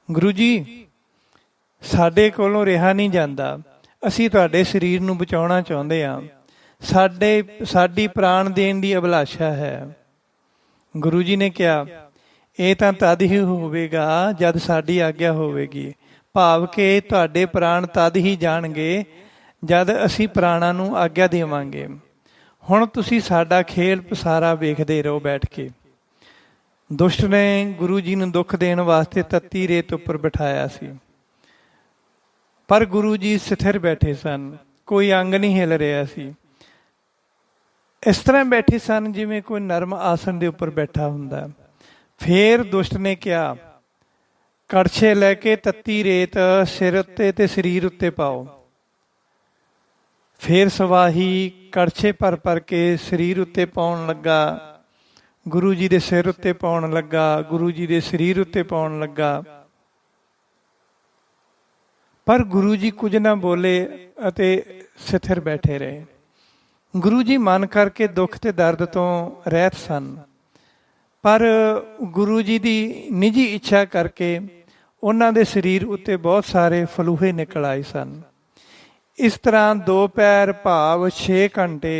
ਗੁਰੂ ਜੀ, ਸਾਡੇ ਕੋਲੋਂ ਰਿਹਾ ਨਹੀਂ ਜਾਂਦਾ, ਅਸੀਂ ਤੁਹਾਡੇ ਸਰੀਰ ਨੂੰ ਬਚਾਉਣਾ ਚਾਹੁੰਦੇ ਹਾਂ, ਸਾਡੀ ਪ੍ਰਾਣ ਦੇਣ ਦੀ ਅਭਿਲਾਸ਼ਾ ਹੈ। ਗੁਰੂ ਜੀ ਨੇ ਕਿਹਾ, ਇਹ ਤਾਂ ਤਦ ਹੀ ਹੋਵੇਗਾ ਜਦ ਸਾਡੀ ਆਗਿਆ ਹੋਵੇਗੀ, ਭਾਵ ਕਿ ਤੁਹਾਡੇ ਪ੍ਰਾਣ ਤਦ ਹੀ ਜਾਣਗੇ ਜਦ ਅਸੀਂ ਪ੍ਰਾਣਾਂ ਨੂੰ ਆਗਿਆ ਦੇਵਾਂਗੇ। ਹੁਣ ਤੁਸੀਂ ਸਾਡਾ ਖੇਲ ਪਸਾਰਾ ਵੇਖਦੇ ਰਹੋ ਬੈਠ ਕੇ। ਦੁਸ਼ਟ ਨੇ ਗੁਰੂ ਜੀ ਨੂੰ ਦੁੱਖ ਦੇਣ ਵਾਸਤੇ ਤੱਤੀ ਰੇਤ ਉੱਪਰ ਬਿਠਾਇਆ ਸੀ, ਪਰ ਗੁਰੂ ਜੀ ਸਥਿਰ ਬੈਠੇ ਸਨ, ਕੋਈ ਅੰਗ ਨਹੀਂ ਹਿਲ ਰਿਹਾ ਸੀ। ਇਸ ਤਰ੍ਹਾਂ ਬੈਠੇ ਸਨ ਜਿਵੇਂ ਕੋਈ ਨਰਮ ਆਸਣ ਦੇ ਉੱਪਰ ਬੈਠਾ ਹੁੰਦਾ। ਫੇਰ ਦੁਸ਼ਟ ਨੇ ਕਿਹਾ, ਕੜਛੇ ਲੈ ਕੇ ਤੱਤੀ ਰੇਤ ਸਿਰ ਉੱਤੇ ਤੇ ਸਰੀਰ ਉੱਤੇ ਪਾਓ। ਫੇਰ ਸਵਾਹੀ ਕੜਛੇ ਭਰ ਕੇ ਸਰੀਰ ਉੱਤੇ ਪਾਉਣ ਲੱਗਾ, ਗੁਰੂ ਜੀ ਦੇ ਸਿਰ ਉੱਤੇ ਪਾਉਣ ਲੱਗਾ, ਗੁਰੂ ਜੀ ਦੇ ਸਰੀਰ ਉੱਤੇ ਪਾਉਣ ਲੱਗਾ। ਪਰ ਗੁਰੂ ਜੀ ਕੁਝ ਨਾ ਬੋਲੇ ਅਤੇ ਸਥਿਰ ਬੈਠੇ ਰਹੇ। ਗੁਰੂ ਜੀ ਮਨ ਕਰਕੇ ਦੁੱਖ ਤੇ ਦਰਦ ਤੋਂ ਰਹਿਤ ਸਨ। ਪਰ ਗੁਰੂ ਜੀ ਦੀ ਨਿੱਜੀ ਇੱਛਾ ਕਰਕੇ ਉਹਨਾਂ ਦੇ ਸਰੀਰ ਉੱਤੇ ਬਹੁਤ ਸਾਰੇ ਫਲੂਹੇ ਨਿਕਲ ਆਏ ਸਨ। ਇਸ ਤਰ੍ਹਾਂ 2 ਪੈਰ ਭਾਵ 6 ਘੰਟੇ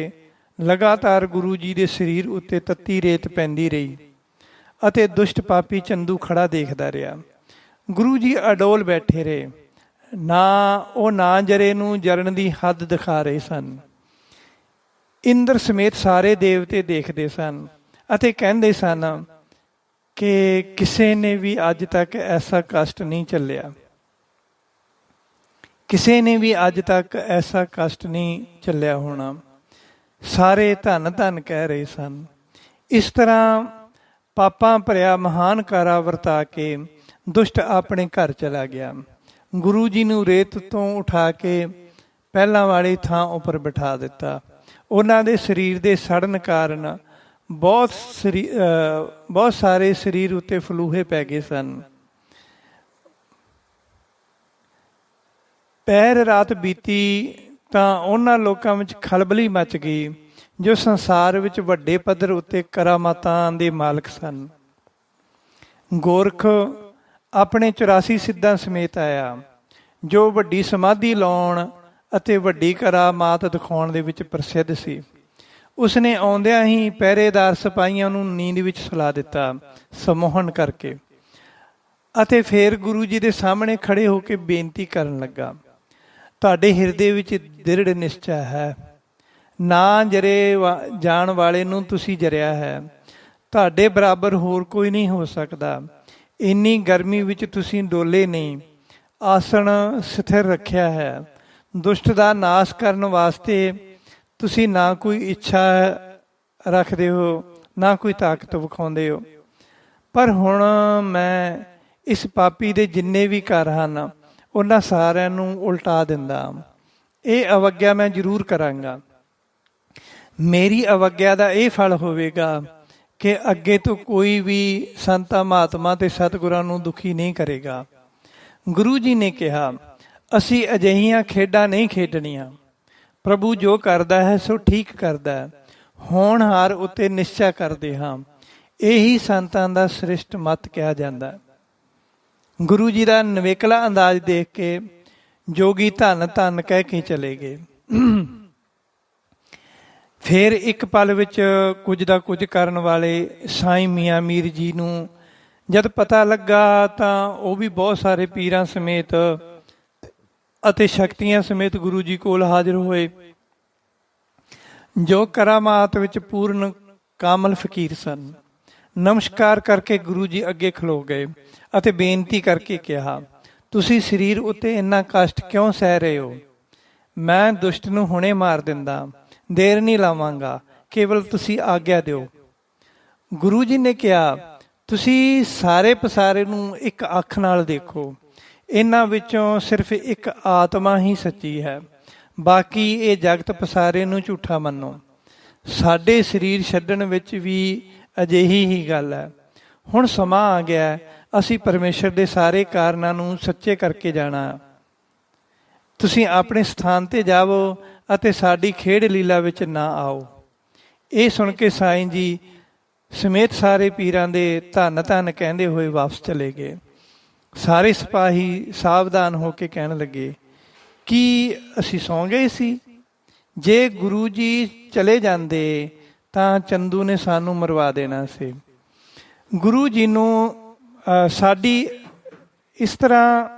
ਲਗਾਤਾਰ ਗੁਰੂ ਜੀ ਦੇ ਸਰੀਰ ਉੱਤੇ ਤੱਤੀ ਰੇਤ ਪੈਂਦੀ ਰਹੀ ਅਤੇ ਦੁਸ਼ਟ ਪਾਪੀ ਚੰਦੂ ਖੜਾ ਦੇਖਦਾ ਰਿਹਾ। ਗੁਰੂ ਜੀ ਅਡੋਲ ਬੈਠੇ ਰਹੇ, ਉਹ ਨਾ ਜਰੇ ਨੂੰ ਜਰਨ ਦੀ ਹੱਦ ਦਿਖਾ ਰਹੇ ਸਨ। ਇੰਦਰ ਸਮੇਤ ਸਾਰੇ ਦੇਵਤੇ ਦੇਖਦੇ ਸਨ ਅਤੇ ਕਹਿੰਦੇ ਸਨ ਕਿ ਕਿਸੇ ਨੇ ਵੀ ਅੱਜ ਤੱਕ ਐਸਾ ਕਸ਼ਟ ਨਹੀਂ ਝੱਲਿਆ, ਕਿਸੇ ਨੇ ਵੀ ਅੱਜ ਤੱਕ ਐਸਾ ਕਸ਼ਟ ਨਹੀਂ ਝੱਲਿਆ ਹੋਣਾ। ਸਾਰੇ ਧੰਨ ਧੰਨ ਕਹਿ ਰਹੇ ਸਨ। ਇਸ ਤਰ੍ਹਾਂ ਪਾਪਾਂ ਭਰਿਆ ਮਹਾਨ ਕਾਰਾ ਵਰਤਾ ਕੇ ਦੁਸ਼ਟ ਆਪਣੇ ਘਰ ਚਲਾ ਗਿਆ। ਗੁਰੂ ਜੀ ਨੂੰ ਰੇਤ ਤੋਂ ਉਠਾ ਕੇ ਪਹਿਲਾਂ ਵਾਲੀ ਥਾਂ ਉੱਪਰ ਬਿਠਾ ਦਿੱਤਾ। ਉਹਨਾਂ ਦੇ ਸਰੀਰ ਦੇ ਸੜਨ ਕਾਰਨ ਬਹੁਤ ਸਾਰੇ ਸਰੀਰ ਉੱਤੇ ਫਲੂਹੇ ਪੈ ਗਏ ਸਨ। ਪਹਿਰ ਰਾਤ ਬੀਤੀ ਤਾਂ ਉਹਨਾਂ ਲੋਕਾਂ ਵਿੱਚ ਖਲਬਲੀ ਮਚ ਗਈ ਜੋ ਸੰਸਾਰ ਵਿੱਚ ਵੱਡੇ ਪੱਧਰ ਉੱਤੇ ਕਰਾਮਾਤਾਂ ਦੇ ਮਾਲਕ ਸਨ। ਗੋਰਖ ਆਪਣੇ 84 ਸਿੱਧਾਂ ਸਮੇਤ ਆਇਆ, ਜੋ ਵੱਡੀ ਸਮਾਧੀ ਲਾਉਣ ਅਤੇ ਵੱਡੀ ਕਰਾਮਾਤ ਦਿਖਾਉਣ ਦੇ ਵਿੱਚ ਪ੍ਰਸਿੱਧ ਸੀ। ਉਸਨੇ ਆਉਂਦਿਆਂ ਹੀ ਪਹਿਰੇਦਾਰ ਸਿਪਾਹੀਆਂ ਨੂੰ ਨੀਂਦ ਵਿੱਚ ਸੁਲਾ ਦਿੱਤਾ ਸਮੋਹਨ ਕਰਕੇ, ਅਤੇ ਫਿਰ ਗੁਰੂ ਜੀ ਦੇ ਸਾਹਮਣੇ ਖੜੇ ਹੋ ਕੇ ਬੇਨਤੀ ਕਰਨ ਲੱਗਾ, ਤੁਹਾਡੇ ਹਿਰਦੇ ਵਿੱਚ ਦ੍ਰਿੜ ਨਿਸ਼ਚਾ ਹੈ, ਨਾ ਜਰੇ ਜਾਣ ਵਾਲੇ ਨੂੰ ਤੁਸੀਂ ਜਰਿਆ ਹੈ, ਤੁਹਾਡੇ ਬਰਾਬਰ ਹੋਰ ਕੋਈ ਨਹੀਂ ਹੋ ਸਕਦਾ। ਇੰਨੀ ਗਰਮੀ ਵਿੱਚ ਤੁਸੀਂ ਡੋਲੇ ਨਹੀਂ, ਆਸਣ ਸਥਿਰ ਰੱਖਿਆ ਹੈ। ਦੁਸ਼ਟ ਦਾ ਨਾਸ਼ ਕਰਨ ਵਾਸਤੇ ਤੁਸੀਂ ਨਾ ਕੋਈ ਇੱਛਾ ਰੱਖਦੇ ਹੋ, ਨਾ ਕੋਈ ਤਾਕਤ ਵਿਖਾਉਂਦੇ ਹੋ। ਪਰ ਹੁਣ ਮੈਂ ਇਸ ਪਾਪੀ ਦੇ ਜਿੰਨੇ ਵੀ ਘਰ ਹਨ ਉਹਨਾਂ ਸਾਰਿਆਂ ਨੂੰ ਉਲਟਾ ਦਿੰਦਾ। ਇਹ ਅਵੱਗਿਆ ਮੈਂ ਜ਼ਰੂਰ ਕਰਾਂਗਾ। ਮੇਰੀ ਅਵੱਗਿਆ ਦਾ ਇਹ ਫਲ ਹੋਵੇਗਾ ਕਿ ਅੱਗੇ ਤੋਂ ਕੋਈ ਵੀ ਸੰਤਾਂ ਮਹਾਤਮਾ ਤੇ ਸਤਿਗੁਰਾਂ ਨੂੰ ਦੁਖੀ ਨਹੀਂ ਕਰੇਗਾ। ਗੁਰੂ ਜੀ ਨੇ ਕਿਹਾ, ਅਸੀਂ ਅਜਿਹੀਆਂ ਖੇਡਾਂ ਨਹੀਂ ਖੇਡਣੀਆਂ। ਪ੍ਰਭੂ ਜੋ ਕਰਦਾ ਹੈ ਸੋ ਠੀਕ ਕਰਦਾ ਹੈ। ਹੋਣਹਾਰ ਉੱਤੇ ਨਿਸ਼ਚਾ ਕਰਦੇ ਹਾਂ। ਇਹੀ ਸੰਤਾਂ ਦਾ ਸ੍ਰਿਸ਼ਟ ਮਤ ਕਿਹਾ ਜਾਂਦਾ। ਗੁਰੂ ਜੀ ਦਾ ਨਵੇਕਲਾ ਅੰਦਾਜ਼ ਦੇਖ ਕੇ ਜੋਗੀ ਧੰਨ ਧੰਨ ਕਹਿ ਕੇ ਚਲੇ ਗਏ। ਫਿਰ ਇੱਕ ਪਲ ਵਿੱਚ ਕੁਝ ਦਾ ਕੁਝ ਕਰਨ ਵਾਲੇ ਸਾਈਂ ਮੀਆਂ ਮੀਰ ਜੀ ਨੂੰ ਜਦ ਪਤਾ ਲੱਗਾ ਤਾਂ ਉਹ ਵੀ ਬਹੁਤ ਸਾਰੇ ਪੀਰਾਂ ਸਮੇਤ ਅਤੇ ਸ਼ਕਤੀਆਂ ਸਮੇਤ ਗੁਰੂ ਜੀ ਕੋਲ ਹਾਜ਼ਰ ਹੋਏ, ਜੋ ਕਰਾਮਾਤ ਵਿੱਚ ਪੂਰਨ ਕਾਮਲ ਫਕੀਰ ਸਨ। ਨਮਸਕਾਰ ਕਰਕੇ ਗੁਰੂ ਜੀ ਅੱਗੇ ਖਲੋ ਗਏ ਅਤੇ ਬੇਨਤੀ ਕਰਕੇ ਕਿਹਾ, ਤੁਸੀਂ ਸਰੀਰ ਉੱਤੇ ਇੰਨਾ ਕਸ਼ਟ ਕਿਉਂ ਸਹਿ ਰਹੇ ਹੋ? ਮੈਂ ਦੁਸ਼ਟ ਨੂੰ ਹੁਣੇ ਮਾਰ ਦਿੰਦਾ, ਦੇਰ ਨਹੀਂ ਲਾਵਾਂਗਾ, ਕੇਵਲ ਤੁਸੀਂ ਆਗਿਆ ਦਿਓ। ਗੁਰੂ ਜੀ ਨੇ ਕਿਹਾ, ਤੁਸੀਂ ਸਾਰੇ ਪਸਾਰੇ ਨੂੰ ਇੱਕ ਅੱਖ ਨਾਲ ਦੇਖੋ। ਇਹਨਾਂ ਵਿੱਚੋਂ ਸਿਰਫ ਇੱਕ ਆਤਮਾ ਹੀ ਸੱਚੀ ਹੈ, ਬਾਕੀ ਇਹ ਜਗਤ ਪਸਾਰੇ ਨੂੰ ਝੂਠਾ ਮੰਨੋ। ਸਾਡੇ ਸਰੀਰ ਛੱਡਣ ਵਿੱਚ ਵੀ ਅਜਿਹੀ ਹੀ ਗੱਲ ਹੈ। ਹੁਣ ਸਮਾਂ ਆ ਗਿਆ, ਅਸੀਂ ਪਰਮੇਸ਼ਰ ਦੇ ਸਾਰੇ ਕਾਰਨਾਂ ਨੂੰ ਸੱਚੇ ਕਰਕੇ ਜਾਣਾ। ਤੁਸੀਂ ਆਪਣੇ ਸਥਾਨ ਤੇ ਜਾਵੋ ਅਤੇ ਸਾਡੀ ਖੇਡ ਲੀਲਾ ਵਿੱਚ ਨਾ ਆਓ। ਇਹ ਸੁਣ ਕੇ ਸਾਈਂ ਜੀ ਸਮੇਤ ਸਾਰੇ ਪੀਰਾਂ ਦੇ ਧੰਨ ਧੰਨ ਕਹਿੰਦੇ ਹੋਏ ਵਾਪਸ ਚਲੇ ਗਏ। ਸਾਰੇ ਸਿਪਾਹੀ ਸਾਵਧਾਨ ਹੋ ਕੇ ਕਹਿਣ ਲੱਗੇ, ਕੀ ਅਸੀਂ ਸੌਂ ਗਏ ਸੀ? ਜੇ ਗੁਰੂ ਜੀ ਚਲੇ ਜਾਂਦੇ ਤਾਂ ਚੰਦੂ ਨੇ ਸਾਨੂੰ ਮਰਵਾ ਦੇਣਾ ਸੀ। ਗੁਰੂ ਜੀ ਨੂੰ ਸਾਡੀ ਇਸ ਤਰ੍ਹਾਂ